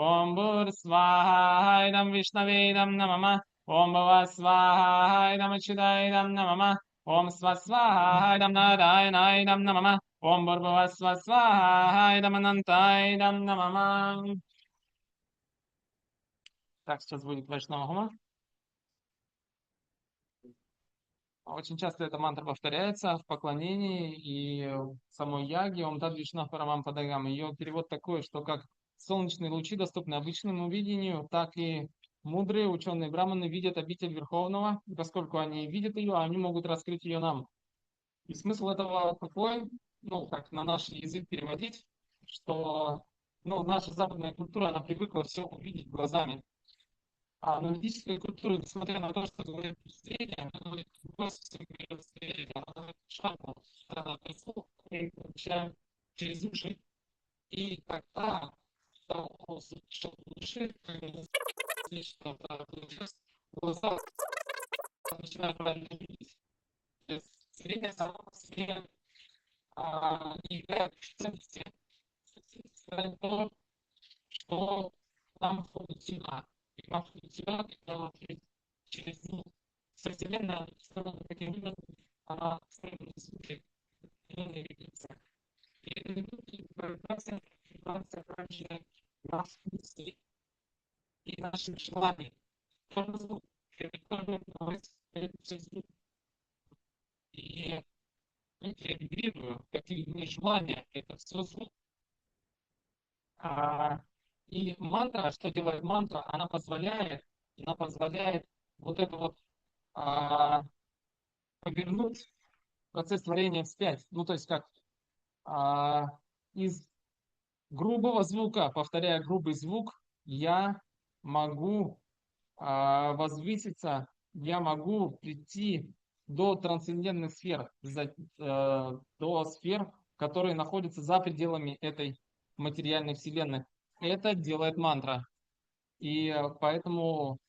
ॐ भूर्स्वाहा इदं विष्णवेदं नमः ॐ भुवः स्वाहा इदमच्युतायदं नमः ॐ स्वस्वाहा इदं नारायणायदं नमः ॐ भूर्भुवः स्वस्वाहा इदमनन्तायदं नमः. Так, сейчас будет Вайшнава Хома. Очень часто эта мантра повторяется в поклонении и в самой яге, Ом Тад Вишнах Парамам Падагам. Ее перевод такой, что как солнечные лучи доступны обычному видению, так и мудрые ученые браманы видят обитель Верховного, и поскольку они видят ее, они могут раскрыть ее нам. И смысл этого такой, ну, как на наш язык переводить, что наша западная культура, она привыкла все увидеть глазами. А аналитическая культура, несмотря на то, что говорит зрение, она говорит зрение, она говорит шагом, она слух, мы получаем через уши. И тогда, когда он слышал уши, когда слышал глаза, начинают правильно видеть. То есть зрение само по себе не играет в ценности. То, что нам входит сюда. И нам входит сюда, когда вот через Вселенная устроена таким образом, она устроена на звуки, определенные вибрации. И эта вибрация раньше нас мыслей и наших желаний. Тоже звук, это тоже новость, это все звук. И я вибрирую, какие мои желания, это все звук. И мантра, что делает мантра, она позволяет вот это вот повернуть процесс творения вспять. Ну, то есть как из грубого звука, повторяя грубый звук, я могу возвыситься, я могу прийти до трансцендентных сфер, до сфер, которые находятся за пределами этой материальной вселенной. Это делает мантра. И поэтому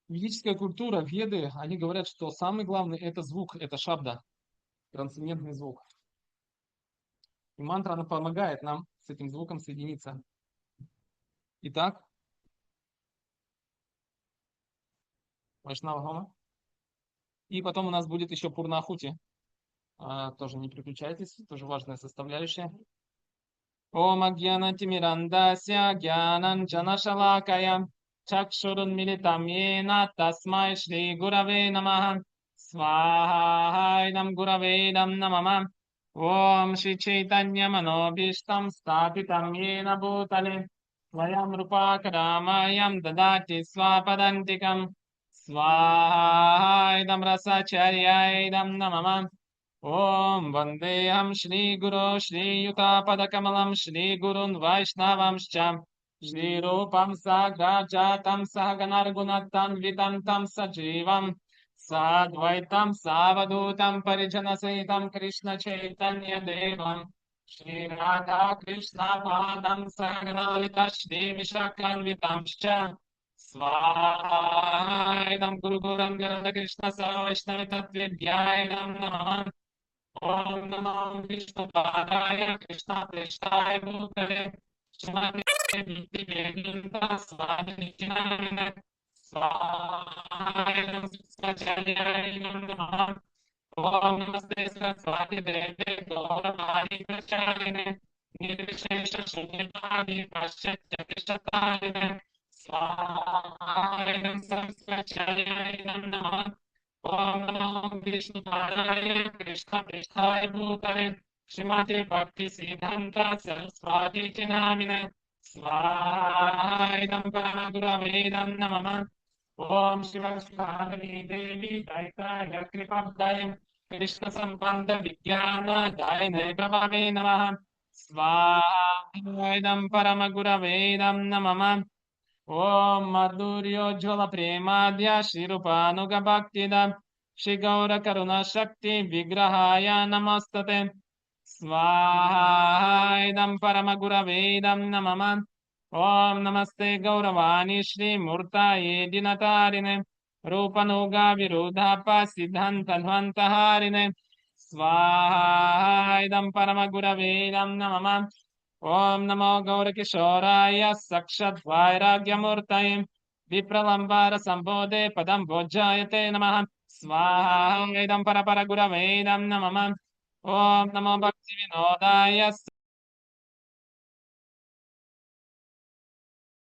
ведическая культура, веды, они говорят, что самый главный это звук, это шабда, трансцендентный звук. И мантра, она помогает нам с этим звуком соединиться. Итак, Вайшнава Хома. И потом у нас будет еще Пурнахути. Тоже не переключайтесь, тоже важная составляющая. Ом Агьянатимирандасya Гьянанджанашалакая Чакшурунмилитам Йена Тасмай Шри Гураве Намаха Свахайдам Гураведам Намама Ом Шри Чайтanya Manobhishtam Sthapitam Yena Bhutale Svayam Rupakaramayam Dadati Swapadantikam Swahayidam Rasacharyayidam Namama ॐ वन्देऽहं श्रीगुरो श्रीयुतापदकमलं श्रीगुरुन् वैष्णवंश्च श्रीरूपं साग्रजातं सहगणरघुनाथान्वितं तं सजीवं साद्वैतं सावधूतं परिजनसहितं कृष्णचैतन्यदेवं श्रीराधाकृष्णपादं सहगणललिता श्रीविशाखान्वितंश्च स्वाहायं गुरुगुरं गरुडकृष्णसवैष्णवतत्त्वविद्याय नमः ओम नमो विष्णुपादाय कृष्णाप्रेष्ठाय भूतले श्रीमते भक्तिवेदान्त स्वादिनिचिनाय स्वाहाय नमस्काराय नमः ओम नमस्ते सरस्वती देवे गौरवाणी प्रचारिणे निर्विशेष शून्यवादी पाश्चात्य कृष्णतारिणे स्वाहाय सरस्वत्याय नमः ओम नमो विष्णुपादाय कृष्णप्रेष्ठाय भूतले श्रीमते भक्ति सिद्धांत सरस्वती च नामिने स्वाहायं परमगुरवेदं नमः ओम शिवस्वामी देवी दैताय कृपाब्दाय कृष्ण संबंध विज्ञान दायिने प्रभावे नमः स्वाहायं परमगुरवेदं नमः ओम माधुर्योज्वल प्रेमाद्य श्रीरूपानुगभक्तिद श्री गौर करुणा शक्ति विग्रहाय नमस्तते स्वाहायं परम गुरवेदं नमः ओम नमस्ते गौरवाणी श्रीमूर्ताये दिनतारिणे रूपनुगा विरोधाप सिद्धांत ध्वंतहारिणे स्वाहायं परम गुरवेदं नमः ओम नमो गौरकिशोराय सक्षद्वैराग्यमूर्तये विप्रलम्बार संबोधे पदं भोज्यायते नमः स्वाहा इदं परपर गुरवे नमः ओम नमो भक्ति विनोदाय